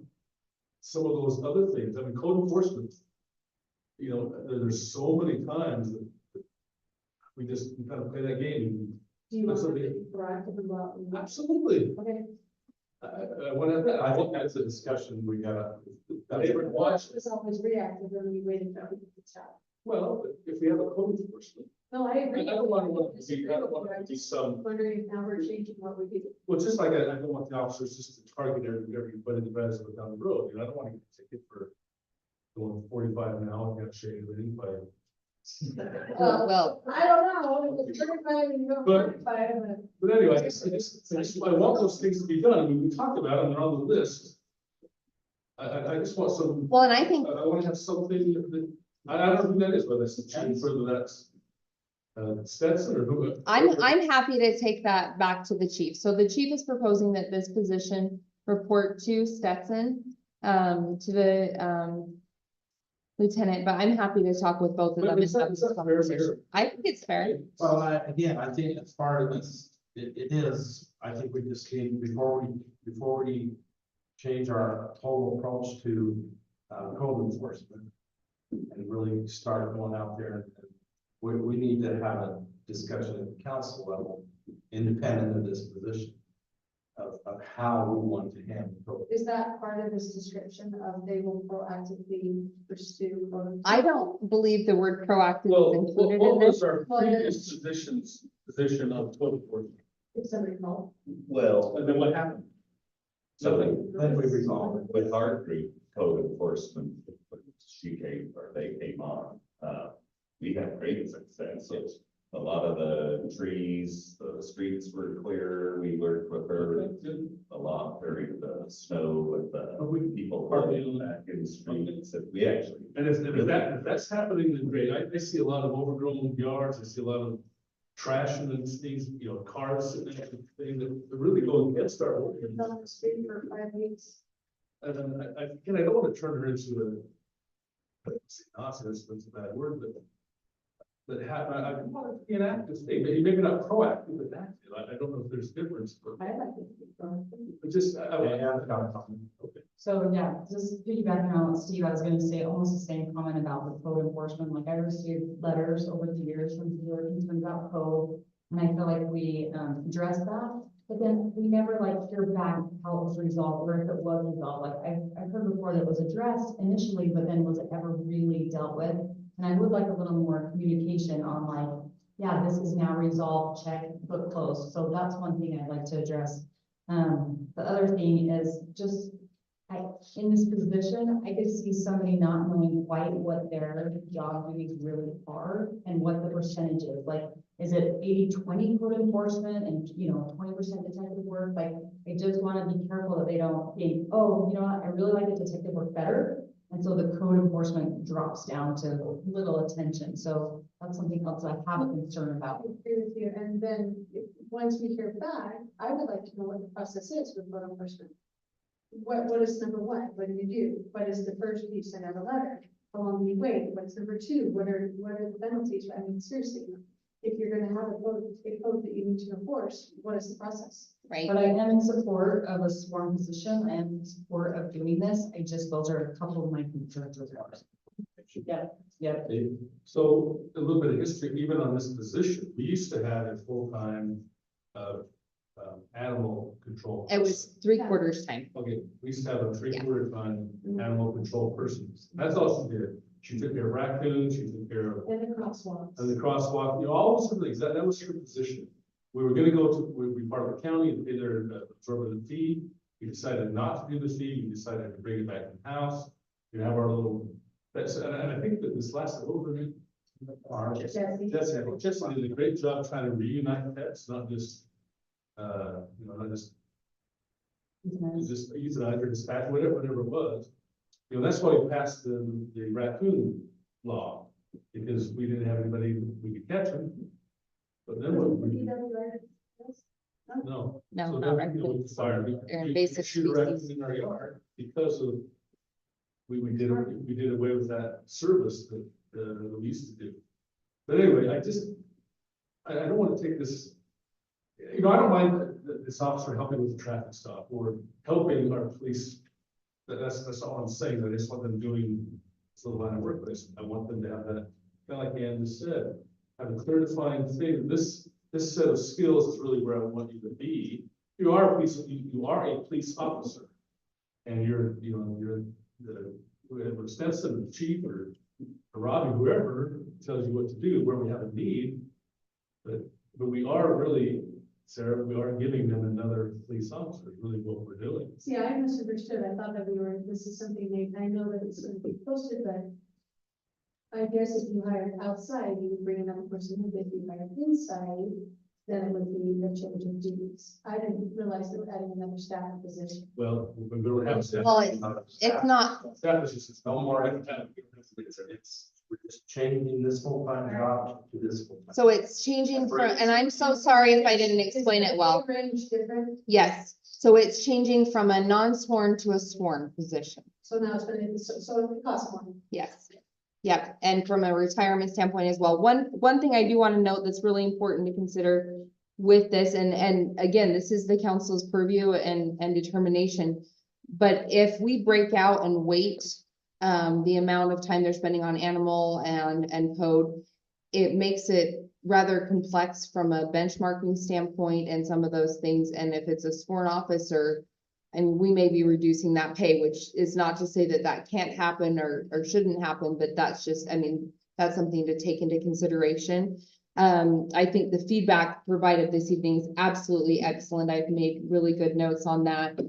some of those other things. I mean, code enforcement, you know, there's so many times that we kind of play that game. Do you want to Something- be proactive about? Absolutely. Okay. I want to, I think that's a discussion we gotta. Neighborhood watch was always reactive when we waited for people to stop. Well, if we have a code enforcement, No, I I agree. don't want to be some, Wondering if now we're changing what we do. well, just like I don't want the officers just to target everybody that drives up down the road, you know, I don't want to get a ticket for going 45 now and got shaded in by. Well, I don't know, if it's 35 and you go But- 45, But anyway, I want those things to be done, I mean, we talked about them, they're on the list. I just want some, well, and I think I want to have something that, I don't know who that is, whether it's the chief, whether that's Stetson or who. I'm happy to take that back to the chief. So the chief is proposing that this position report to Stetson, to the, lieutenant, but I'm happy to talk with both of them. But is that fair, Mayor? I think it's fair. Well, I think as part of this, it is, I think we just need, before we change our total approach to, code enforcement and really start going out there, we need to have a discussion at the council level, independent of this position, of how we want to handle code. is that part of this description of they will proactively pursue? I don't believe the word proactive Well, is included what in this. was our previous position of code enforcement? If somebody called. Well, And then what happened? Nothing. Then we resolve it. with our group, code enforcement, they came on, we had great success. A lot of the trees, the streets were clear, we worked with her a lot during the snow with the people parking back in the streets, and we actually. And if that's happening, then great. I see a lot of overgrown yards. I see a lot of trash and things, you know, cars sitting next to things that really go against our ordinance. Been on the street for 5 weeks. And then I don't want to turn her into a, Nazi, that's a bad word, but that have, I want it to be an active state, maybe not proactive, but active. I don't know if there's difference, but I like it. but just, okay. So, yeah, just piggybacking on what Steve, I was gonna say almost the same comment about the code enforcement, like I received letters over the years from people who are concerned about code. And I feel like we, addressed that, but then we never like hear back how it was resolved, or if it was resolved, like I've heard before that it was addressed initially, but then was it ever really dealt with? And I would like a little more communication on like, yeah, this is now resolved, check, book closed, so that's one thing I'd like to address. The other thing is just, in this position, I could see somebody not knowing quite what their job duties really are and what the percentage is, like, is it 80-20 code enforcement and, 20% detective work? Like, I just wanna be careful that they don't think, oh, you know what, I really like the detective work better. And so the code enforcement drops down to little attention, so that's something else I have a concern about. I agree with you, and then, once we hear back, I would like to know what the process is with code enforcement. What is number one? What do you do? What is the first? You send out a letter. How long do you wait? What's number two? What are the penalties? I mean, seriously, if you're gonna have a code that you need to enforce, what is the process? Right? But I am in support of a sworn position and in support of doing this. I just, those are a couple of my concerns with ours. Yeah. So a little bit of history, even on this position, we used to have a full-time, animal control. It was 3/4 time. Okay, we used to have a 3/4 time animal control person. That's all she did. She took care of raccoons, she took care of, And the crosswalks. and the crosswalk, all those sort of things. That was her position. We were gonna go to, we'd be part of the county and pay their absorbent fee. We decided not to do the fee. We decided to bring it back in-house. We have our little, and I think that this lasted over. Jesse. Jesse did a great job trying to reunite pets, not just, not just euthanize or dispatch, whatever it was. That's why we passed the raccoon law, because we didn't have anybody, we could catch them. But then what we, no. No, So not then, raccoons. Fire, They're we invasive shoot a raccoon species. in our yard because of, we did away with that service that, we used to do. But anyway, I don't want to take this, I don't mind this officer helping with the traffic stop or helping our police. That's all I'm saying. I just want them doing this little line of work. I want them to have that, kind of like Ann just said, have a clear defined thing. This set of skills is really where I want you to be. You are a police officer. And you're whoever Stetson, the chief, or Robbie, whoever tells you what to do, where we have a need. But we are really, Sarah, we are giving them another police officer, really what we're doing. See, I misunderstood. I thought that this is something I know that it's gonna be posted, but I guess if you hired outside, you would bring another person in. If you hired inside, then it would be a change of duties. I didn't realize that we're adding another staff position. Well, we don't have staff. Well, it's not, Staff is just, No more, we're just changing this full-time job to this full-time. so it's changing from, and I'm so sorry if I didn't explain it well. Range different, Yes, so it's changing from a non-sworn to a sworn position. so now it's gonna, so it costs more. Yes. Yep, and from a retirement standpoint as well. One thing I do want to note that's really important to consider with this, and again, this is the council's purview and determination. But if we break out and weight the amount of time they're spending on animal and code, it makes it rather complex from a benchmarking standpoint and some of those things. And if it's a sworn officer, and we may be reducing that pay, which is not to say that that can't happen or shouldn't happen, but that's just, that's something to take into consideration. I think the feedback provided this evening is absolutely excellent. I've made really good notes on that.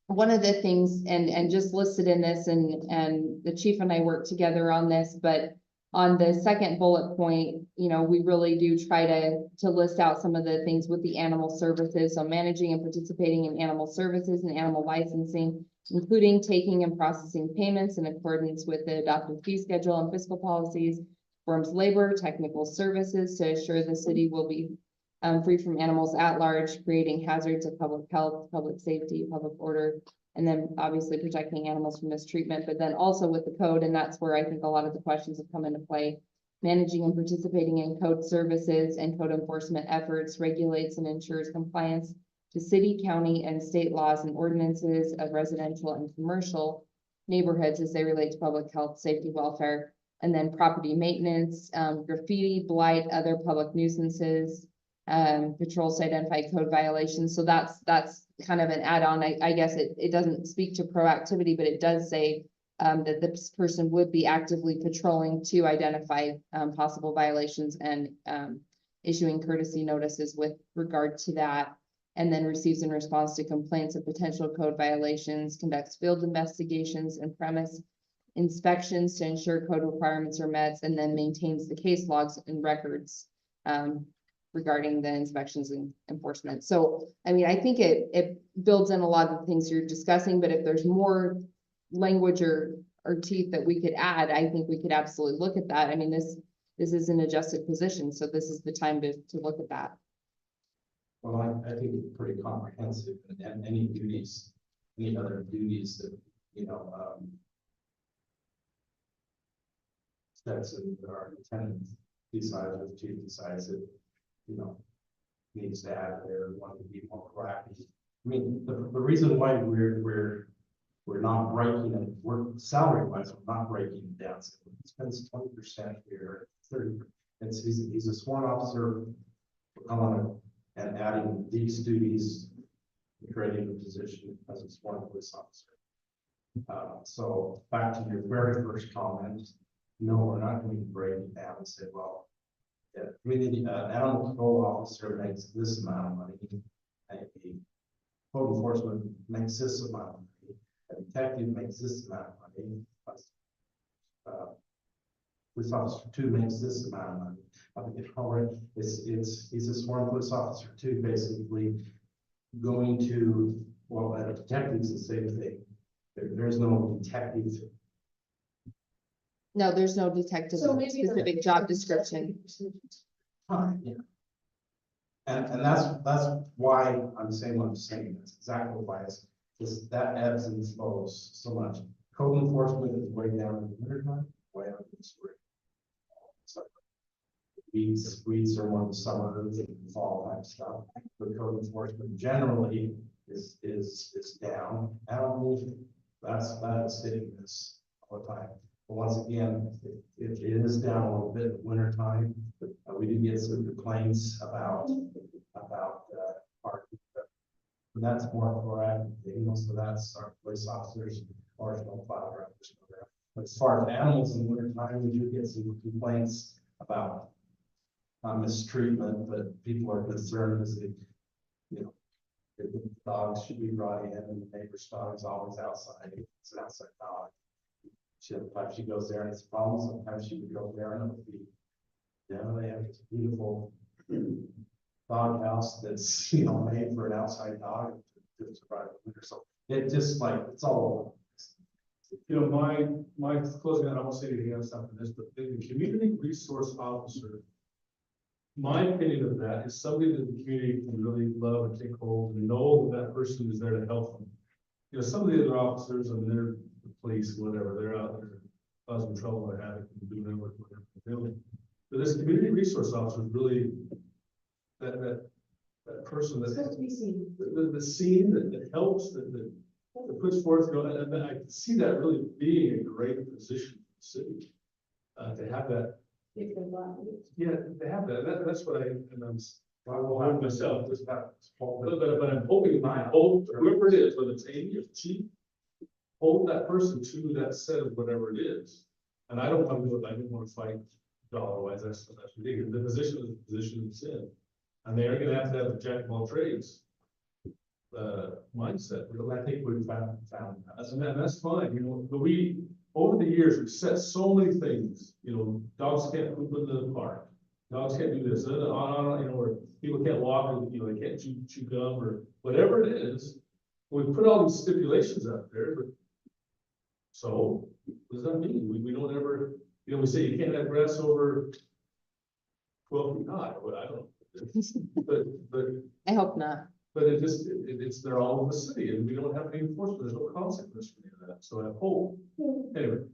One of the things, and just listed in this, and the chief and I worked together on this, but on the second bullet point, we really do try to list out some of the things with the animal services. So managing and participating in animal services and animal licensing, including taking and processing payments in accordance with the adopted fee schedule and fiscal policies, performs labor, technical services to assure the city will be free from animals at large, creating hazards of public health, public safety, public order, and then obviously protecting animals from mistreatment, but then also with the code, and that's where I think a lot of the questions have come into play. managing and participating in code services and code enforcement efforts, regulates and ensures compliance to city, county, and state laws and ordinances of residential and commercial neighborhoods as they relate to public health, safety, welfare, and then property maintenance, graffiti, blight, other public nuisances, patrols to identify code violations. So that's kind of an add-on. I guess it doesn't speak to proactivity, but it does say that this person would be actively patrolling to identify possible violations and issuing courtesy notices with regard to that. And then receives and responds to complaints of potential code violations, conducts field investigations and premise inspections to ensure code requirements are met, and then maintains the case logs and records regarding the inspections and enforcement. So, I mean, I think it builds in a lot of the things you're discussing, but if there's more language or teeth that we could add, I think we could absolutely look at that. I mean, this is an adjusted position, so this is the time to look at that. Well, I think it's pretty comprehensive, and any duties, any other duties that, you know, Stetson, our lieutenant, decides, or the chief decides that, you know, needs to add there, want to be more proactive. I mean, the reason why we're not breaking it, we're salary wise, we're not breaking it down. So he spends 20% here, 30%. He's a sworn officer. Come on and adding these duties, creating a position as a sworn police officer. So back to your very first comment, no, we're not going to break it down and say, well, yeah, community animal control officer makes this amount of money, and the code enforcement makes this amount of money, a detective makes this amount of money, police officer 2 makes this amount of money. I think he's a sworn police officer 2, basically going to, well, a detective's the same thing. There's no detective. No, there's no detective So maybe specific job description. Yeah. And that's why I'm saying what I'm saying. That's exactly why that ebbs and flows so much. Code enforcement is way down in the winter time, way up in the spring. So weeds are more the summer and fall type stuff. But code enforcement generally is down. Animals, that's hitting this all the time. But once again, it is down a little bit in the winter time. We do get some complaints about parking. And that's more proactive, you know, so that's our police officers, marshal, fire drivers. But as far as animals in the winter time, we do get some complaints about mistreatment, but people are concerned as they, you know, if the dogs should be brought in and the neighbor's dog is always outside. It's an outside dog. Sometimes she goes there and it's a problem. Sometimes she would go there and it would be, you know, they have this beautiful dog house that's, you know, made for an outside dog to survive the winter. So it just like, it's all. You know, my closing out, I won't say anything else after this, but the community resource officer, my opinion of that is somebody that the community can really love and take hold and know that person is there to help them. You know, some of the other officers, I mean, they're the police, whatever, they're out there causing trouble, or having to do whatever they're doing. But this community resource officer is really that person It's supposed to that be seen. the scene that helps, that puts forth, you know, and I see that really being a great position for the city. To have that, If they're black. yeah, to have that, that's what and I'm, I will have myself, this happens. but I'm hoping, whoever it is, whether it's Amy or the chief, hold that person to that set of whatever it is. And I don't want to do it, I don't want to fight dollar wise, that's ridiculous. The position is the position it's in. And they're gonna have to have the jack of all trades mindset. I think we've found that. And that's fine, you know, but over the years, we've set so many things, you know, dogs can't poop in the park. Dogs can't do this, you know, or people can't walk, or, you know, they can't chew gum or whatever it is. We put all these stipulations out there, but so what does that mean? We don't ever, you know, we say you can't have grass over 12 feet high, but I don't know. But I hope not. but it's they're all in the city and we don't have any enforcement. There's no consequence for any of that. So I hope, anyway,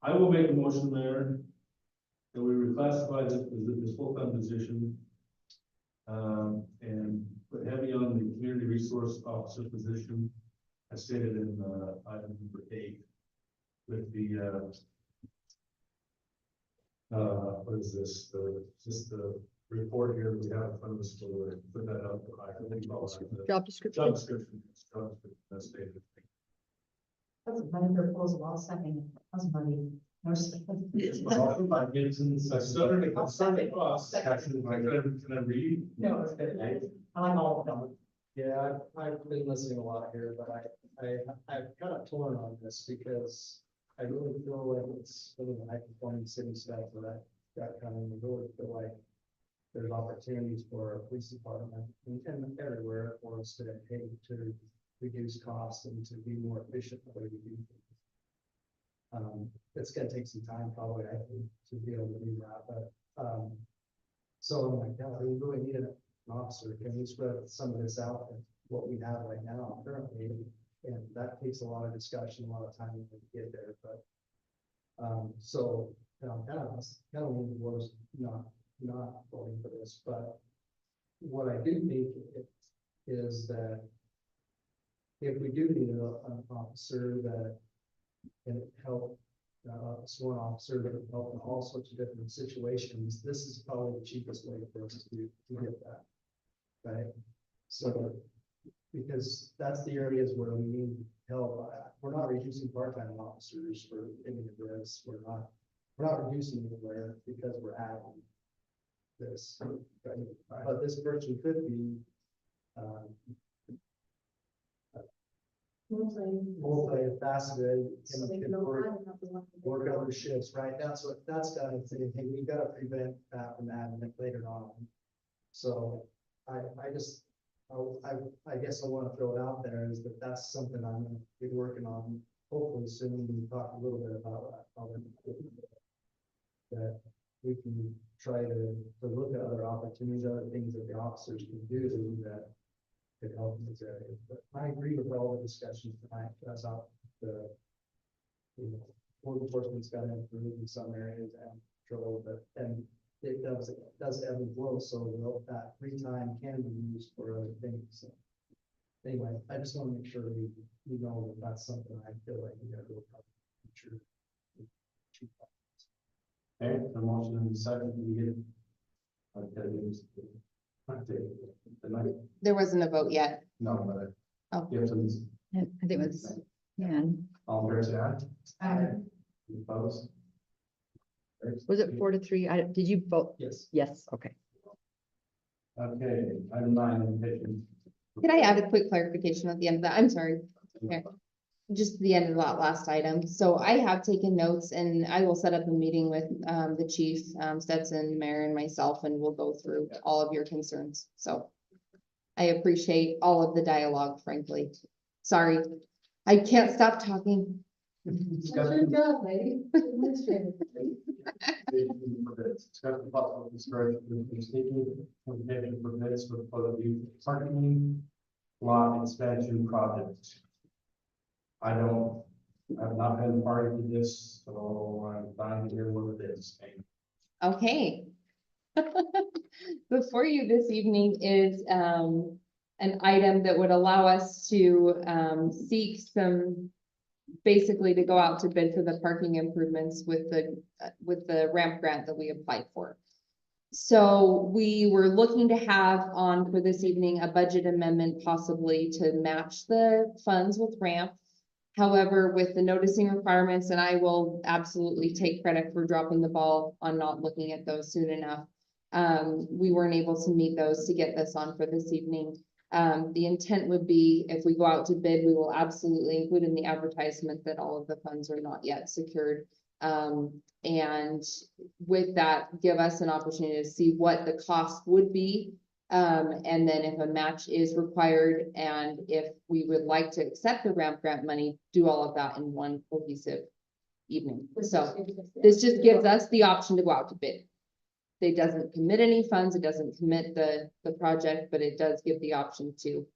I will make a motion, Mayor, So we reclassified this full-time position. And put heavy on the community resource officer position, as stated in, item number 8. With the, what is this, just the report here that we have in front of us, to put that up. I think all that. Job description. Job description, that's stated. That's a funny proposal, I'll second it. That's funny. No, I started across. Can I read? No, it's good. I like all of them. Yeah, I've been listening a lot here, but I'm kind of torn on this because I really feel like it's really a high performing city staff that kind of, really feel like there's opportunities for our police department and everywhere for us to, hey, to reduce costs and to be more efficient in the way we do things. It's gonna take some time probably, I think, to be able to do that, but, so I'm like, yeah, we really need an officer. Can we spread some of this out and what we have right now currently? And that takes a lot of discussion, a lot of time to get there, but, so, you know, kind of was not voting for this, but what I do think is that if we do need an officer that can help, sworn officer that can help in all sorts of different situations, this is probably the cheapest way for us to get that. Right? So, because that's the areas where we need help. We're not reducing part-time officers for any of this. We're not reducing anywhere because we're adding this. Right? But this person could be, multifaceted So they and can can work other work. shifts, right? That's kind of thing, hey, we've got to prevent that from happening later on. So I guess I want to throw it out there is that that's something I'm going to be working on. Hopefully soon, we can talk a little bit about that we can try to look at other opportunities, other things that the officers can do that could help in this area. But I agree with all the discussions tonight. That's how the, law enforcement's got to improve in some areas and control, but then it does ebb and flow, so that free time can be used for other things. So anyway, I just want to make sure we know that that's something I feel like we got to look up. Sure. Okay, the motion and the second, we get. Okay. There wasn't a vote yet. No, but. Oh. Gibson's, I think it was, yeah. all fair say aye. Any opposed? Was it 4-3? Did you vote? Yes. Yes, okay. Okay, item 9, invitation. Could I add a quick clarification at the end of that? I'm sorry. Okay. Just the end of that last item. So I have taken notes and I will set up a meeting with the chief, Stetson, mayor and myself, and we'll go through all of your concerns. So I appreciate all of the dialogue, frankly. Sorry, I can't stop talking. That's your job, lady. Administrative. Discuss the possible discouragement from speaking, committing permits for public use parking lot expansion project. I've not been part of this, so I'm dying to hear what it is. Okay. Before you this evening is an item that would allow us to seek some, basically to go out to bid for the parking improvements with the ramp grant that we applied for. So we were looking to have on for this evening a budget amendment possibly to match the funds with ramp. However, with the noticing requirements, and I will absolutely take credit for dropping the ball on not looking at those soon enough. We weren't able to meet those to get this on for this evening. The intent would be if we go out to bid, we will absolutely include in the advertisement that all of the funds are not yet secured. And with that, give us an opportunity to see what the cost would be. And then if a match is required and if we would like to accept the ramp grant money, do all of that in one cohesive evening. So this just gives us the option to go out to bid. It doesn't commit any funds, it doesn't commit the project, but it does give the option to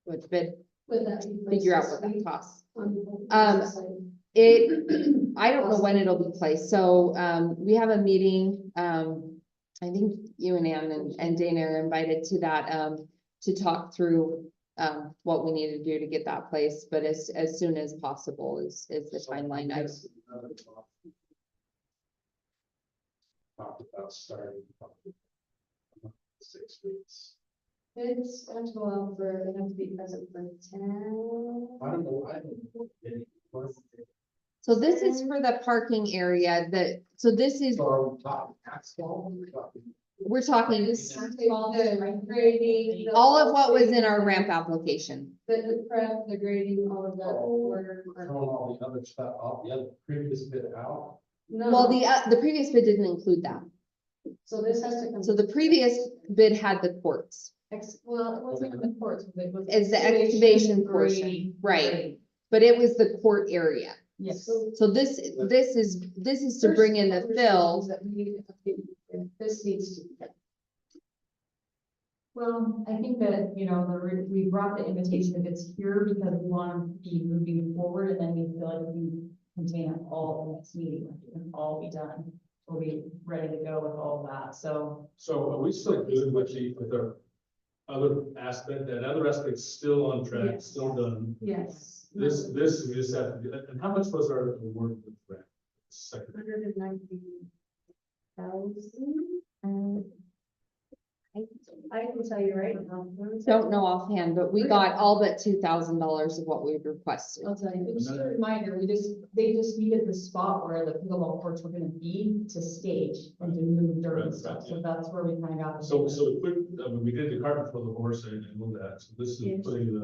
go to bid, Would that be figure out placed what that this costs. week on the Um, website? I don't know when it'll be placed, so, we have a meeting, I think you and Ann and Dana are invited to that, to talk through, what we need to do to get that placed, but as soon as possible is the timeline. Talked about starting. probably 6 weeks. It's going to go out for, they have to be present for 10. I don't know. So this is for the parking area so this is, So are we talking asphalt? We're talking. we're talking The grading. all of what was in our ramp application. The prep, the grading, all of that. Throwing all the other stuff off, the other previous bit out. Well, No, the previous bid didn't include that. so this has to come. So the previous bid had the courts. Well, it wasn't the courts, but it was. Is the excavation portion, grading, right, grading. but it was the court area. Yes. So this is to bring in the fill. That we need to update. This needs to be done. Well, I think that, we brought the invitation if it's here because we want to be moving forward, and then we feel like if we contain it all at the next meeting, like, it'll all be done. We'll be ready to go with all of that, so. So are we still good with our other aspect, that other aspect's still on track, Yes. still done? Yes. This, we just have to do, and how much was our award with grant? Second, 190,000. I can tell you right now. Don't know offhand, but we got all but $2,000 of what we requested. I'll tell you. Just a reminder, they just needed the spot where the pickleball courts were gonna be to stage and to move dirt and Right, stuff, right, so that's where we kind of got. the so, data. so we put, I mean, we did the carpet for the horse and all that, so this is Yes. putting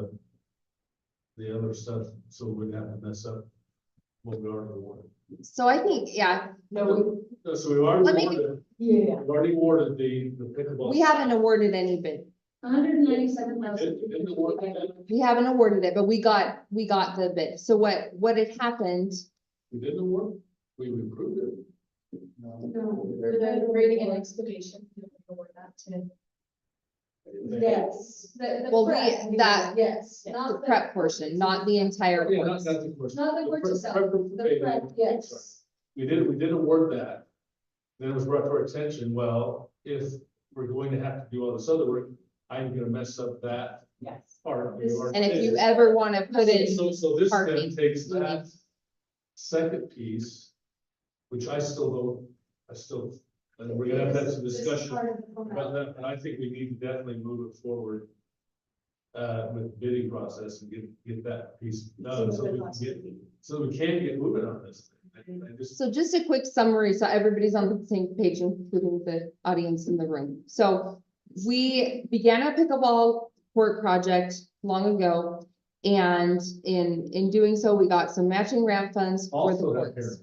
the other stuff, so we wouldn't have to mess up what we already awarded. So I think, yeah, No, So we've already Let me- awarded, yeah, we've already awarded the pickleball. we haven't awarded any bid. 197,000. Didn't award that? We haven't awarded it, but we got the bid. So what had happened, We didn't award, we approved it. No, the grading and excavation. Yes. The Well, prep, yes, the not prep portion, not the entire Yeah, course. not the course. Not the course prep- itself, prep- the okay, prep, sorry. yes. We did award that. Then it was brought to our attention, well, if we're going to have to do all this other work, I'm gonna mess up that Yes. part. This- And if you ever want to put in, So this then parking, takes you need- that second piece, which I still, and we're gonna have some This is discussion part of the program. about that, but I think we need to definitely move it forward with the bidding process and get that piece done, so we can get moving on this. I just, so just a quick summary, so everybody's on the same page, including the audience in the room. So we began a pickleball court project long ago. And in doing so, we got some matching ramp funds for the also that courts. here.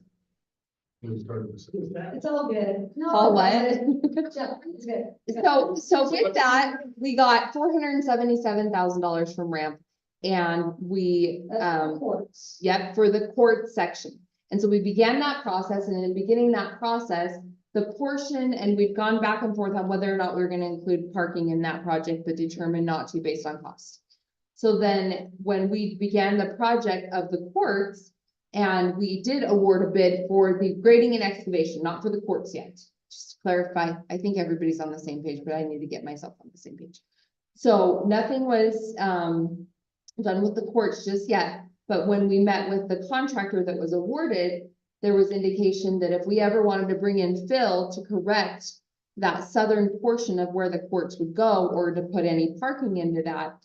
When we started this. It's all good. No, All what? Yeah, it's good. So with that, we got $477,000 from ramp. And we, That's the courts. yep, for the court section. And so we began that process, and in beginning that process, the portion, and we've gone back and forth on whether or not we we're gonna include parking in that project, but determined not to based on cost. So then, when we began the project of the courts, and we did award a bid for the grading and excavation, not for the courts yet. Just to clarify, I think everybody's on the same page, but I need to get myself on the same page. So nothing was, done with the courts just yet. But when we met with the contractor that was awarded, there was indication that if we ever wanted to bring in fill to correct that southern portion of where the courts would go, or to put any parking into that,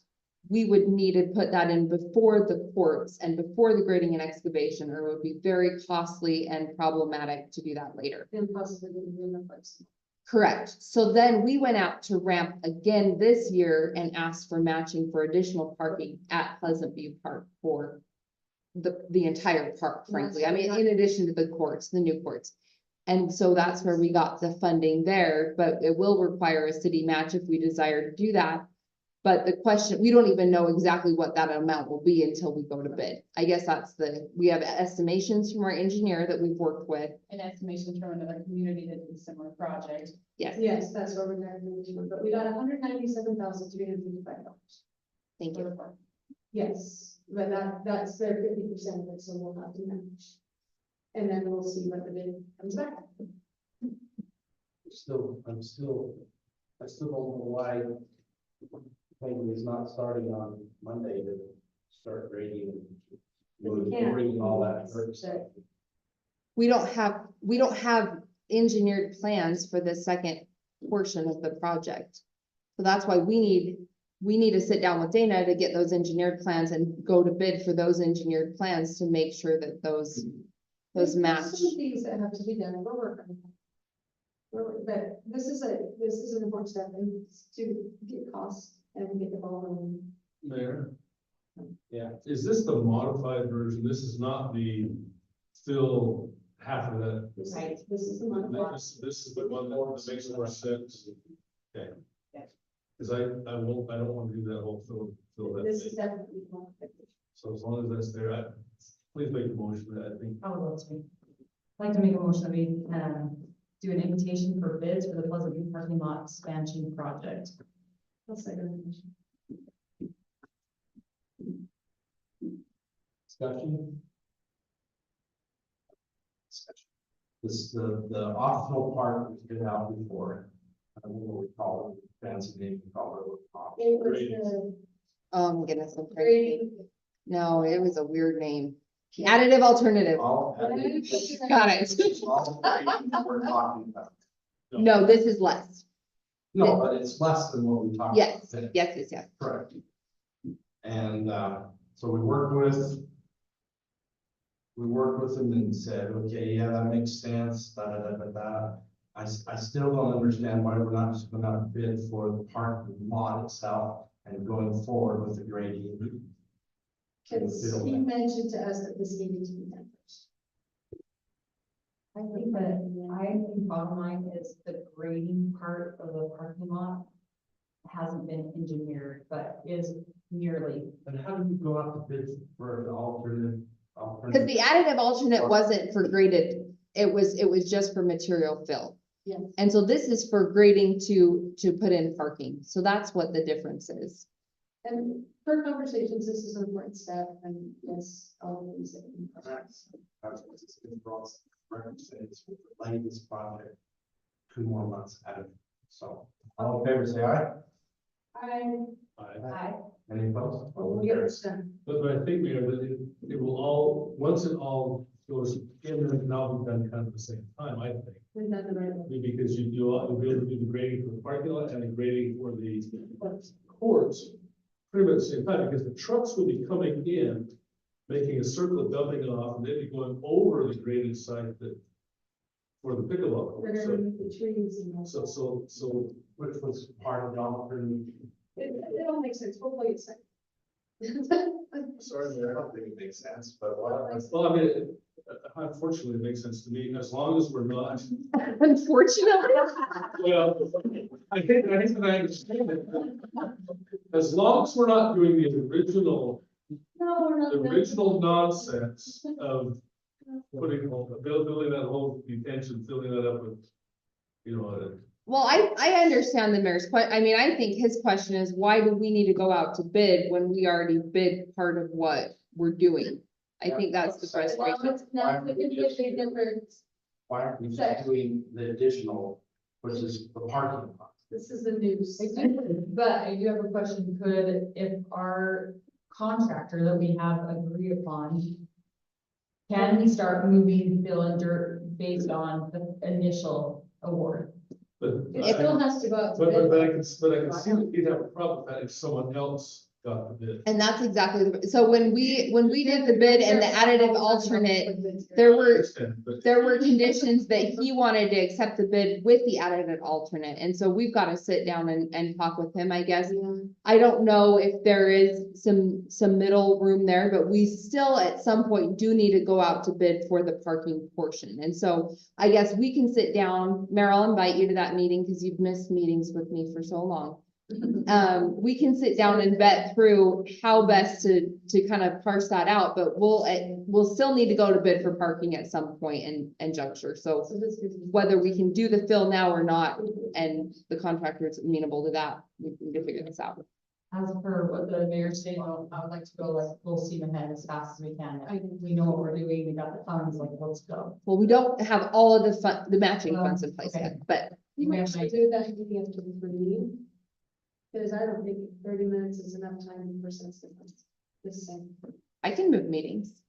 we would need to put that in before the courts and before the grading and excavation, or it would be very costly and problematic to do that later. Impossible to do in the first. Correct. So then we went out to ramp again this year and asked for matching for additional parking at Pleasant View Park for the entire park, frankly. I mean, in addition to the courts, the new courts. And so that's where we got the funding there, but it will require a city match if we desire to do that. But the question, we don't even know exactly what that amount will be until we go to bid. I guess we have estimations from our engineer that we've worked with. An estimation from another community that did a similar project. Yes, Yes, that's what we're gonna do, but we got $197,355. thank you. Yes. but that's their 50% of it, so we'll have to manage. And then we'll see what the bid comes back. I still don't know why Clayton is not starting on Monday to start grading and moving all that. dirt. So, We don't have engineered plans for the second portion of the project. So that's why we need to sit down with Dana to get those engineered plans and go to bid for those engineered plans to make sure that those there's match. some things that have to be done, we're working on that. But this is an important step and to get costs and get the ball rolling. Mayor? Yeah. Is this the modified version? This is not the fill half of that. This Right. this is the one. This is the one that makes more sense. Okay. Yes. Cause I don't want to do that whole fill that This is thing. definitely one. So as long as that's there, please make a motion that I think. I would love to. I'd like to make a motion that we, do an invitation for bids for the Pleasant View parking lot expansion project. I'll second the motion. Discussion? This, the optional part was been out before. I don't know what we call it, fancy name, we call it. It was Great. the Oh my goodness, I'm crazy. grading. No, it was a weird name. Additive alternative. All. Got it. All the we're talking about. No, this is less. No, but it's less than what we talked about. Yes, today. yes. Correct. And, so we worked with them and said, okay, yeah, that makes sense, da, da, da, da, da. I still don't understand why we're not just gonna bid for the parking lot itself and going forward with the grading. Because he mentioned to us that this needed to be done first. I think bottom line is the grading part of the parking lot hasn't been engineered, but is nearly. And how do you go out to bid for an alternate? Because the additive alternate wasn't for graded, it was just for material fill. Yeah. And so this is for grading to put in parking. So that's what the difference is. And for conversations, this is an important step, and yes, all of these. That's what it's been brought, represents with the latest project, 2 more months out of, so, all in favor, say aye. I Any opposed? will get this done. But I think we are, it will all, once it all goes in, and now we've done kind of the same time, I think. We've done the right one. Because you'll be able to do the grading for the parking lot and the grading for the courts. Pretty much the same time, because the trucks will be coming in, making a circle, dumping off, and they'd be going over the graded site that. For the pickleball court, They're so, gonna the trees and all. so, Which was part of the alternate. It all makes sense, hopefully it's. Sorry, I don't think it makes sense, but what? well, I mean, unfortunately, it makes sense to me, as long as we're not. Unfortunately. Well, I think that I understand it. As long as we're not doing the original, No, we're not. the original nonsense of putting, building that whole detention, filling that up with, you know, Well, I understand the mayor's I mean, I think his question is, why do we need to go out to bid when we already bid part of what we're doing? I think that's the frustration. Now, we can be a big difference. Why aren't we just doing the additional, which is the parking lot? This is the news. But I do have a question, if our contractor that we have agreed upon, can we start moving fill and dirt based on the initial award? but. It still has to go out to But bid. I can see that you'd have a problem with that if someone else got the bid. And that's exactly, so when we did the bid and the additive alternate, there were conditions that he wanted to accept the bid with the additive alternate. And so we've got to sit down and talk with him, I guess. I don't know if there is some middle room there, but we still at some point do need to go out to bid for the parking portion. And so I guess we can sit down, Mayor, I'll invite you to that meeting because you've missed meetings with me for so long. We can sit down and vet through how best to kind of parse that out, but we'll still need to go to bid for parking at some point and juncture. So So this is. whether we can do the fill now or not, and the contractor is amenable to that, we need to figure this out. As per what the mayor said, I would like to go like full steam ahead as fast as we can. We know what we're doing, we got the funds, like, let's go. Well, we don't have all of the matching funds in place Okay. yet, but You might actually do that if you have to be for meeting. Because I don't think 30 minutes is enough time for sensitive ones. Just saying. I can move meetings.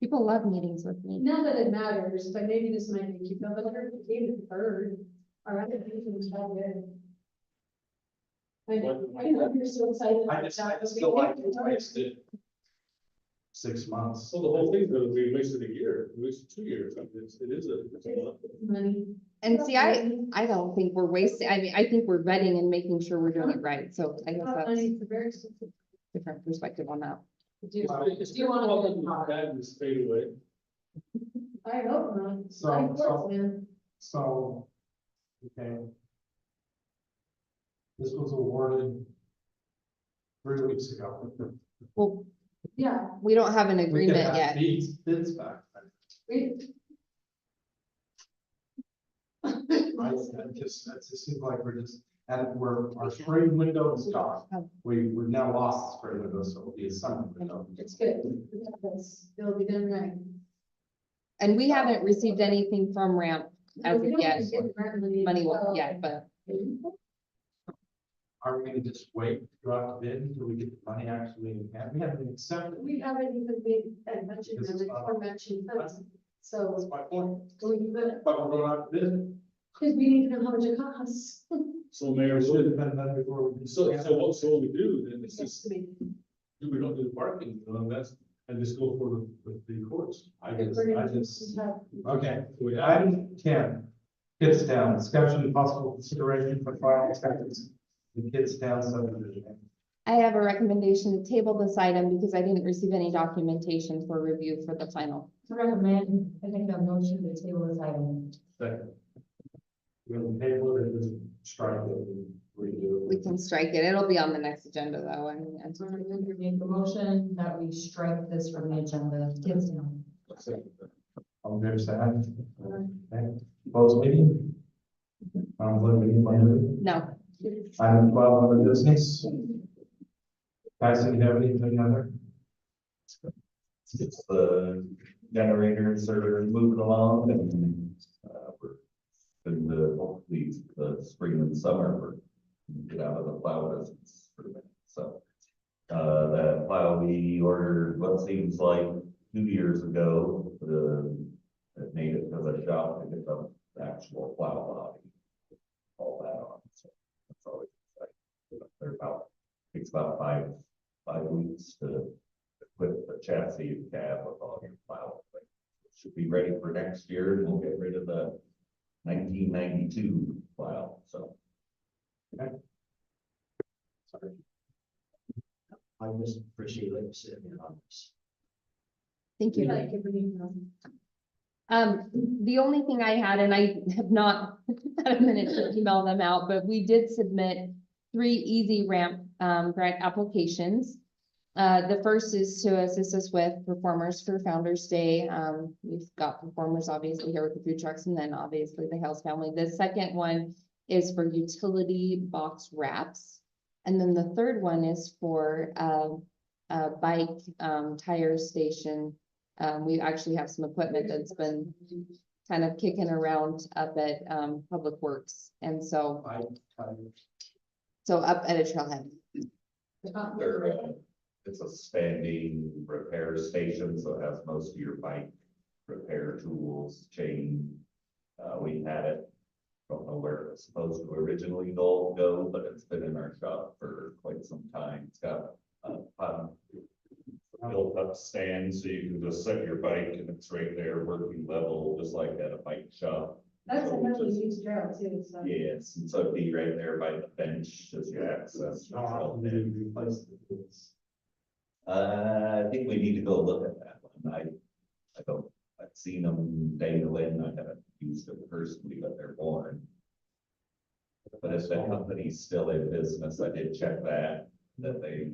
People love meetings with me. Not that it matters, but maybe this might make you feel better. Maybe the third, or other meetings are good. I know you're so excited. I just feel like we wasted 6 months. So the whole thing's gonna be wasted a year, we wasted 2 years, I mean, it's a lot. Money. And see, I don't think we're wasting, I mean, I think we're vetting and making sure we're doing it right, so I guess that's Money, it's very expensive. different perspective on that. Do you Do want to? Madness fade away. I hope not. So- Money works, so- man. So, okay. This was awarded 3 weeks ago. Well, Yeah, we don't have an We could agreement have yet. bids back. we, It just seems like we're just, and our spring window is gone. We've now lost the spring window, so it'll be a summer window. it's good. We got this. It'll be done right. And we haven't received anything from RAMP as We of don't yet, even get grant money until- yet, but Are we gonna just wait to go out to bid until we get the money actually in hand? We haven't even accepted. We haven't even been, mentioned, This is them not- or mentioned funds. That's So, my point. we could, But we're going out to bid. because we need to know how much it costs. So Mayor, It so, should have been done before we. so what we do, then it's Yes, just, we- we don't do the parking, and just go for the courts. we're gonna have- Okay, We have, item 10, Kids Town, discussion and possible consideration for final acceptance. The Kids Town subdivision. I have a recommendation to table this item because I didn't receive any documentation for review for the final. Recommend, I think a motion to table this item. second, We're gonna table it, just strike it and redo We it. can strike it. It'll be on the next agenda though, and So I'm going to make a motion that we strike this from the agenda. Kids now. second. All fair side. Okay, close meeting. Look, anyone? no. Item 12 on the business. Tyson, you have anything other? It's the generators are moving along and, we're in the, hopefully, the spring and summer, we're get out of the plow business for a minute, so. That plow we ordered, what seems like 2 years ago, it made it to the shop to get the actual plow body. All that on, so that's always exciting. They're takes about five weeks to equip the chassis and cab with all your plow. Should be ready for next year, and we'll get rid of the 1992 plow, so. Sorry. I just appreciate you sitting in on this. Thank you. Like, if we need to- The only thing I had, and I have not had a minute to email them out, but we did submit 3 Easy Ramp grant applications. The first is to assist us with performers for Founder's Day. We've got performers obviously here with the food trucks and then obviously the Hales family. The second one is for utility box wraps. And then the third one is for a bike tire station. We actually have some equipment that's been kind of kicking around up at Public Works. And so, up at a trailhead. It's a standing repair station, so it has most of your bike repair tools, chain. We had it, don't know where it was supposed to originally go, but it's been in our shop for quite some time. It's got built up stand, so you can just set your bike and it's right there working level, just like at a bike shop. That's So another just- huge trail too, so. Yes, and so it'd be right there by the bench as you access. the trail head. I think we need to go look at that one. I don't, I've seen them day to day, and I haven't used them personally, but they're born. But if the company's still in business, I did check that they,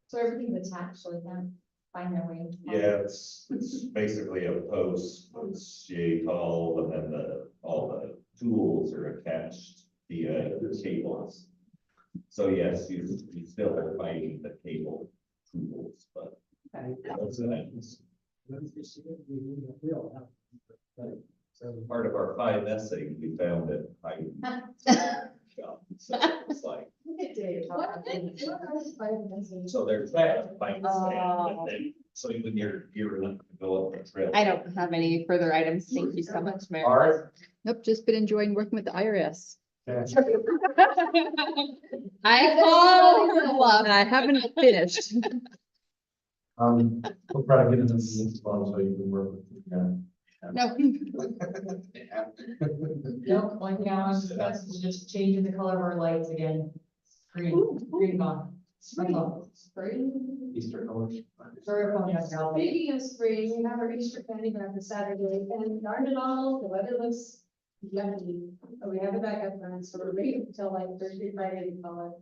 So everything's attached, so they can find their way. yeah, it's basically a post, it's yay tall, and then all the tools are attached via cables. So yes, you still are fighting the cable approvals, but. Those items, We all have. But, so, part of our 5 essay, we found it. So it's like, so they're trying to find the same, but then, so when you're developing a trail. I don't have any further items. Thank you so much, Mayor. All right. Nope, just been enjoying working with the IRS. I call her bluff. I haven't finished. We'll probably get into this as well, so you can work with the, No, Nope, one gallon, that's just changing the color of our lights again. Green gone. That's all. Spring. Easter colors. Sorry about that, gal. Speaking of spring, we have our Easter candy back on Saturday, and darn it all, the weather looks yucky. But we have a backup plan, so we're waiting until like Thursday, Friday to call it.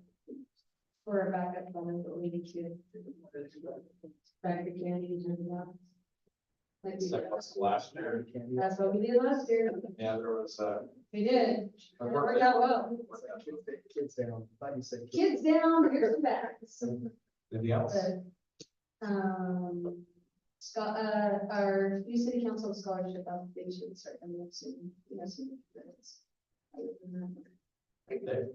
For a backup plan, but we need to. Back the candy and that. Like we- Last year. That's what we did last year. Yeah, there was, We did. And it worked out well. Kids down, thought you said. Kids down, here's the back. anything else? Scott, our new city council scholarship application start coming up soon. Yes. Other than that,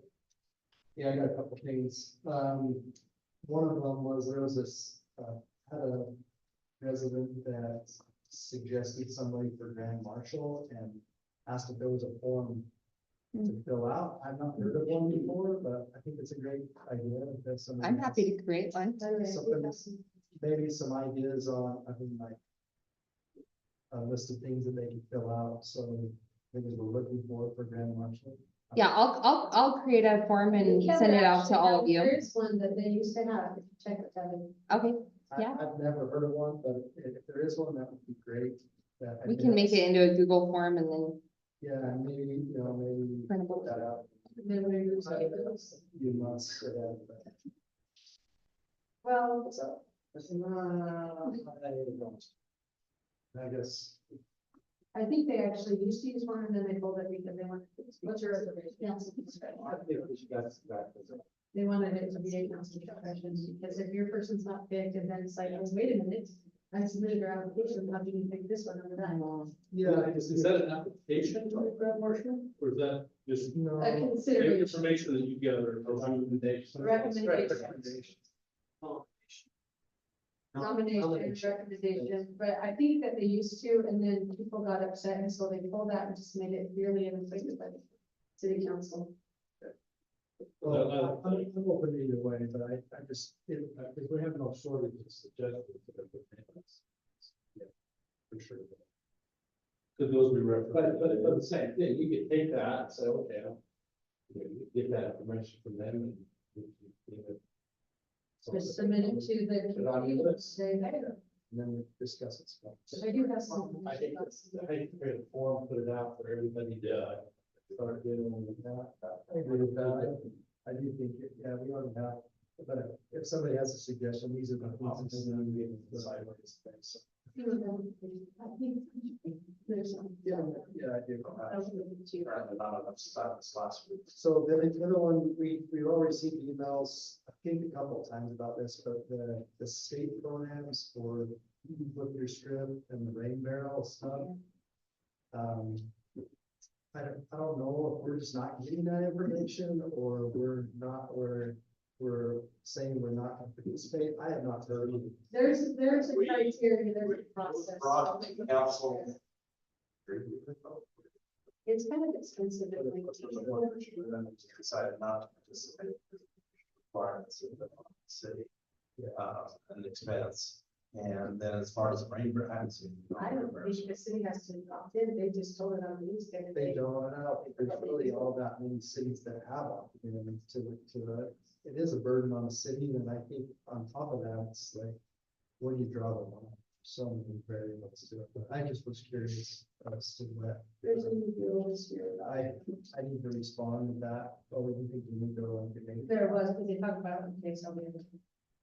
Yeah, I got a couple things. One of them was there was this, had a resident that suggested somebody for grand marshal and asked if there was a form to fill out. I've not heard of one before, but I think it's a great idea. If there's somebody I'm else. happy to create one. by the way, Something- we have some- Maybe some ideas on, I mean, like a list of things that they can fill out, so things we're looking for grand marshal. Yeah, I'll create a form and Yeah, send it there out to all of actually you. There is one that they used to have, if you check it out. Okay, Yeah. I've never heard of one, but if there is one, that would be great. That we can make it into a Google form and then Yeah, maybe, maybe printable. put that out. Then we use those. You must, for that, but. Well, What's up? I guess, I think they actually used to use one and then they pulled it because they wanted. What's your reservation? Council discretion. They wanted it to be a council discretion because if your person's not picked and then it's like, oh, wait a minute. I submitted our application, how do you pick this one over that? yeah, Is that an application to the grand marshal, or is that just no. A consideration, information that you gather around the day? recommendation, nomination, recommendation, but I think that they used to, and then people got upset, and so they pulled that and just made it really inflated by the city council. Well, I'm open either way, but I just, If we have no shortage of suggestions. Yeah, for sure. Could those be referenced? But the same thing, you could take that and say, okay, you get that information from them and. Just submit it to the. Put it on your list. Say, hey, and then discuss it. I do have some. I hate to create a form, put it out for everybody to start doing that. I agree with that. I do think, yeah, we ought to have, but if somebody has a suggestion, these are the things that we need to decide what is best. I think there's some. Yeah, I do. This last week. So the other one, we've all received emails, I think a couple of times about this, but the state programs for Flip Your Strip and the rain barrel stuff. I don't know if we're just not getting that information or we're saying we're not going to participate. I have not heard. There's a criteria, there's a process. Brought to the council. It's kind of expensive. if we- Decided not to participate. Requirements of the city. An expense. And then as far as rain, I haven't seen. I don't think the city has to opt in, they just told it on the newspaper. They don't, and I don't think there's really all that many cities that have opted in to it is a burden on the city, and I think on top of that, it's like, where do you draw the line? So many variables to it, but I just was curious as to what, There's a new bill this year. I need to respond to that, or we think we need to go and debate. There was, because they talked about it in case somebody.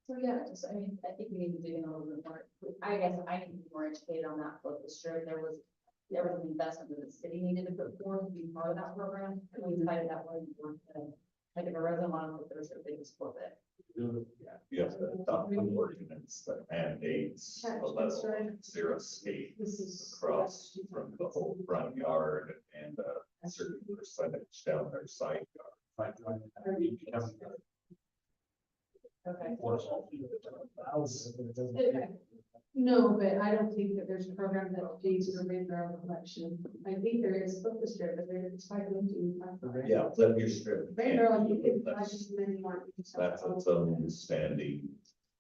So yeah, just, I mean, I think we need to dig in a little bit more. I guess I can be more educated on that, but for sure, there was an investment that the city needed to put forward to be part of that program, and we decided that way we weren't gonna Like if a resident wanted to put their strip, they just flip it. You have to adopt an ordinance that mandates a level of zero skate This is. across from the whole front yard and a certain percentage down their side yard. Okay. No, but I don't think that there's a program that pays for rain barrel collection. I think there is flip the strip, but it's quite going to. Yeah, flip your strip. Rain barrel, you can, I just many more. That's its own standing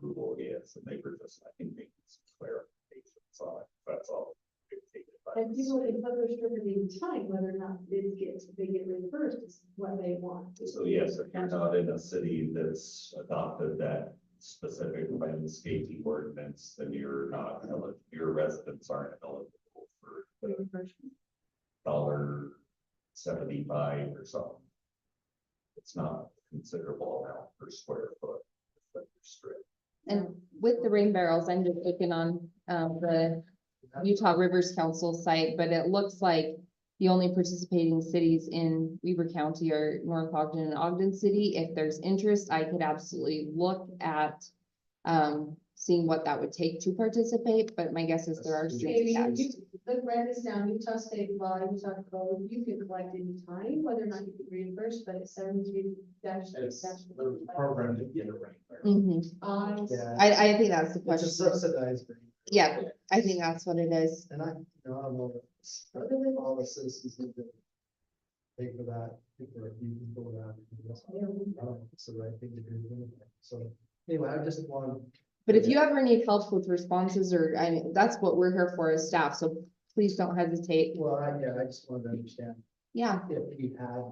rule, yes, and they were just, I think, making some clarifications on it, that's all. dictated by And the people can flip their strip at any time, whether or not they get reimbursed is what they want. So yes, if you're not in a city that's adopted that specific landscaping ordinance, then you're not, your residents aren't eligible for the $1.75 or something. It's not a considerable amount per square foot. But your strip. And with the rain barrels, I'm just looking on, the Utah Rivers Council site, but it looks like the only participating cities in Weber County are North Ogden and Ogden City. If there's interest, I could absolutely look at, seeing what that would take to participate, but my guess is there are Maybe cities that. you, look, write this down, Utah State law, Utah code, you can collect any time, whether or not you get reimbursed, but it's 73 dash. It's the program to get it right. Mhm. Yeah. I think that's the It's a question. subsidized rate. Yeah, I think that's what it is. And I don't know, but all the citizens need to pay for that, people are, you can go around. I don't know if it's the right thing to do. Anyway. So anyway, I just want. But if you ever need help with responses or, I mean, that's what we're here for as staff, so please don't hesitate. Well, I just wanted to understand Yeah, if we had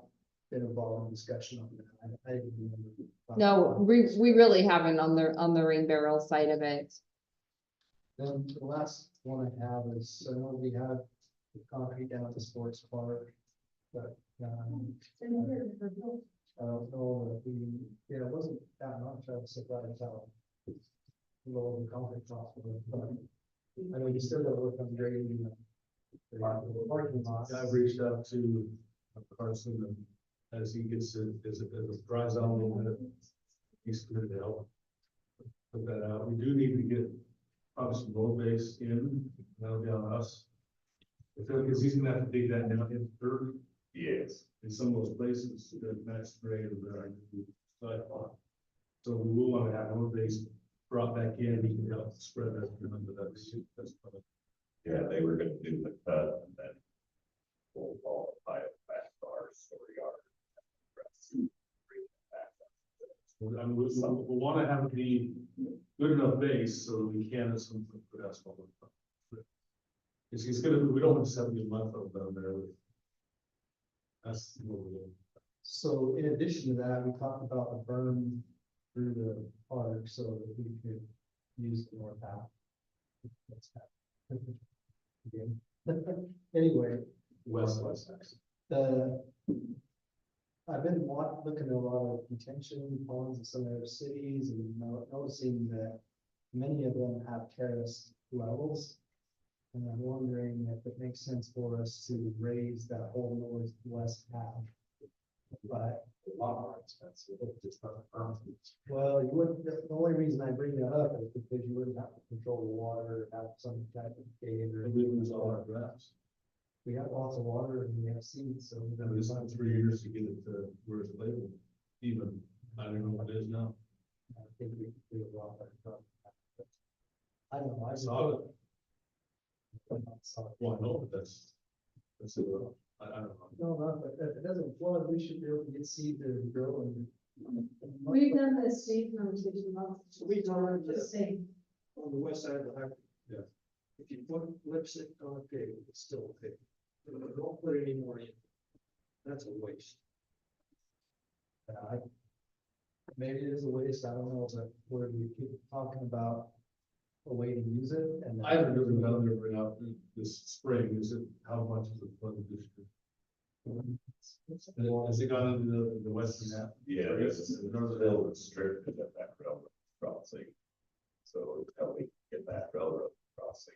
been involved in discussion on that. I didn't remember. no, we really haven't on the rain barrel side of it. Then the last one I have is, I know we have the concrete down at the sports park, but, I don't know, if we, yeah, it wasn't that much, I was surprised how low the concrete cost was, but I know you still gotta work on grading the parking lots. I've reached out to Carson and as he gets it, as it dries out a little bit, he's good to help. Put that out. We do need to get probably some road base in, that'll be on us. Because he's gonna have to dig that down in dirt Yes. in some of those places, that match the grade of their sidewalk. So we will want to have road base brought back in, he can help spread that, remember that's probably. Yeah, they were gonna do the cut and then we'll all buy it back to our store yard. I mean, we want to have it be good enough base so that we can have some good asphalt. It's gonna, we don't want to 70 a month of down there. That's what we're doing. So in addition to that, we talked about the berm through the park so that we could use the north path. That's that. Again. Anyway, West. I've been looking at a lot of detention ponds in some other cities and noticing that many of them have terrace levels. And I'm wondering if it makes sense for us to raise that whole northwest half. But A lot more expensive, if it's not permanent. well, you wouldn't, the only reason I bring that up is because you wouldn't have to control the water, have some type of gate or. And we lose all our grass. We have lots of water and we have seeds, so. And it's not 3 years to get it to where it's labeled, even, I don't know what it is now. I think we could do a lot better job. I don't know, I just. Solid. Well, I know, but that's it, I don't know. No, no, but if it doesn't flood, we should be able to get seed to grow and. We've done this seed conversation lots. We talked Just saying. on the west side of the highway. Yeah. If you put lipstick on a pig, it's still a pig. Don't put any more in. That's a waste. Maybe it is a waste, I don't know, but where we keep talking about a way to use it and. I haven't driven down there right now this spring, is it, how much is it flooded this year? Has it gone into the western half? Yeah, this is Northville is strict at that railroad crossing. So until we get that railroad crossing,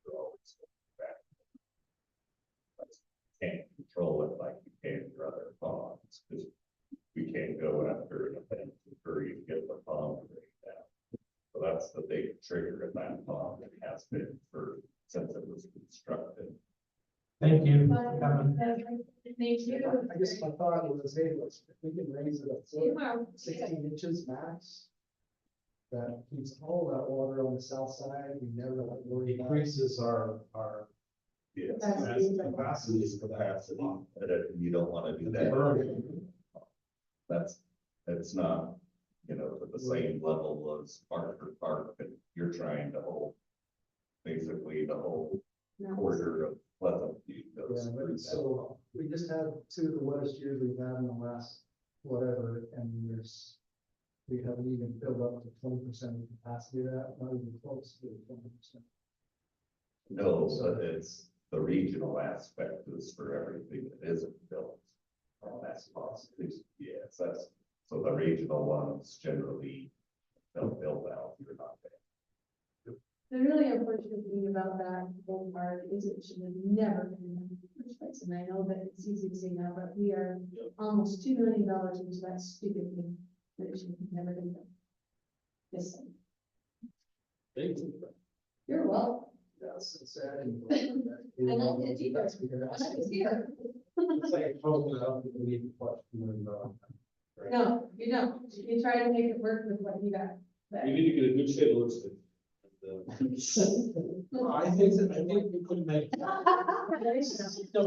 we're always back. Can't control it like you can your other ponds, because we can't big trigger in that pond. It has been since it was constructed. Thank you. I guess my thought was, hey, if we can raise it a foot, 16 inches max. That keeps all that water on the south side, we never like worry about. Increases our. Yes, Capacity. capacity is capacity, but you don't wanna do that. It's not, to the same level as Parker Park, but you're trying to hold. Basically, the whole quarter of Pleasant View goes Yeah, through but that. so we just had two of the wettest years we've had in the last whatever, and we haven't even filled up to 20% of capacity of that, not even close to 20%. No, but it's the regional aspect is for everything that isn't built. That's possible, yes, so the regional ones generally don't build out, you're not there. The really unfortunate thing about that whole part is it should have never been done in the first place, and I know that it's easy to say now, but we are almost $2 million into that stupid thing that it should have never been done. This. You're welcome. That's sad. And I did too. I was here. It's like, oh, we need to watch. No, you don't. You try to make it work with what you got. We need to get a good shade of lipstick. I think we could make. Just so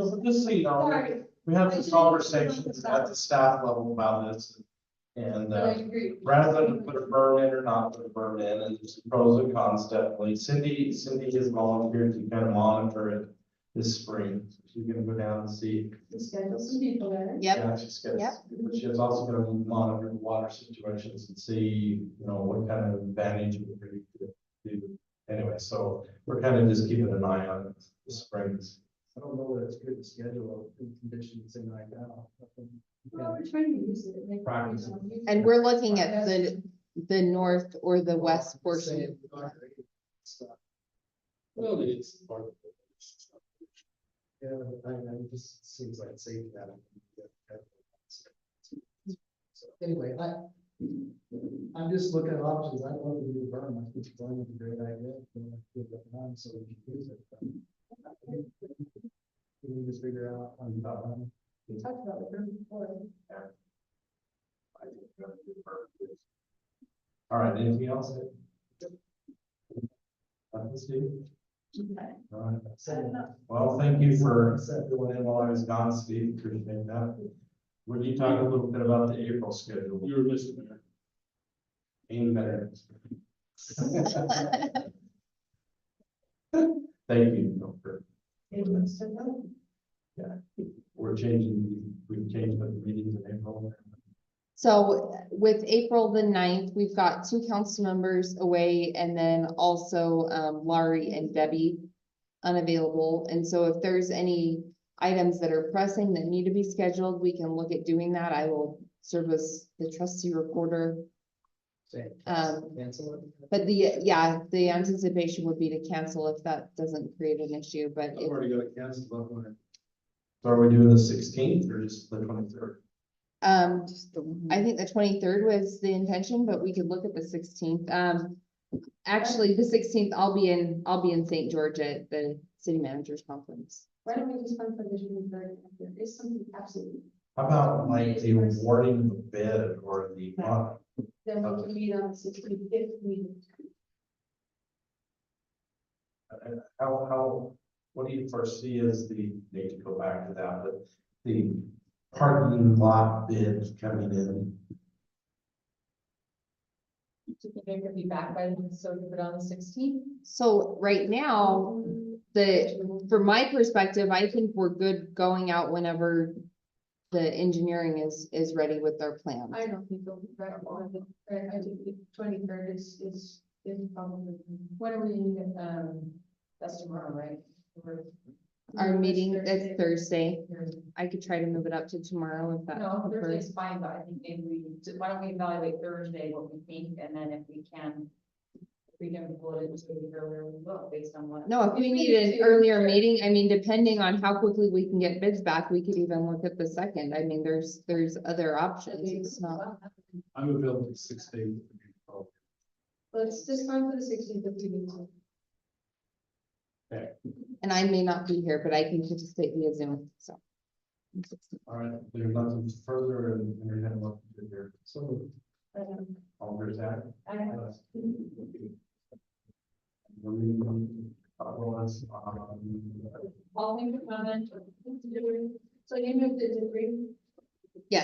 you know, Sorry. we have some conversations at the staff level about this. And, But I agree. rather than put a burn in or not put a burn in, and there's pros and cons definitely. Cindy has volunteered to kind of monitor it this spring. She's gonna go down and see. Schedule some people there. Yep, Yeah, she's got, Yep. but she's also gonna monitor the water situations and see, what kind of advantage we really could do. Anyway, so we're kind of just keeping an eye on it this spring. I don't know that it's good to schedule in conditions in right now. Well, we're trying to use it. Make, Practice. use and it. we're looking at the north or the west portion. Well, it's part of it. Yeah, but it just seems like safe that. So anyway, I'm just looking at options. I don't know if we do burn. I think it's going to be a great idea. So we can use it. We need to figure out. We talked about it before. All right, anything else? Steve? Okay. All right. Well, thank you for filling in while I was gone, Steve. Appreciate that. Would you talk a little bit about the April schedule? You were missing there. Ain't better. Thank you. For we're changing, we changed the meetings in April. So with April the 9th, we've got 2 council members away and then also Laurie and Debbie unavailable. And so if there's any items that are pressing that need to be scheduled, we can look at doing that. I will serve as the trustee recorder. Cancel it. But the anticipation would be to cancel if that doesn't create an issue, but I've already got it canceled. So are we doing the 16th or just the 23rd? I think the 23rd was the intention, but we could look at the 16th. Actually, the 16th, I'll be in St. George at the city managers conference. Why don't we just find for the 23rd? There is something absolutely. How about like the awarding of the bid or the, Then we can meet on the 16th if we. what do you foresee as the, need to go back to that, but the parking lot bid coming in? Do you think it could be back by then, so we put on the 16th? So right now, from my perspective, I think we're good going out whenever the engineering is ready with their plans. I don't think they'll be right. I think the 23rd is probably, when are we, that's tomorrow, right? Our meeting is Thursday. I could try to move it up to tomorrow if that. No, prefers. Thursday's fine, but I think maybe why don't we evaluate Thursday, what we think, and then if we can pull it into earlier, we will, based on what. No, if we need an earlier meeting, I mean, depending on how quickly we can get bids back, we could even look at the 2nd. I mean, there's other options. It's not. I'm available 6 days. Let's just plan for the 16th of June. And I may not be here, but I can participate via Zoom, so. All right, there's nothing further and entertain what to do here. So, all fair side? We're meeting, was, All in the comment. So you moved it to 3.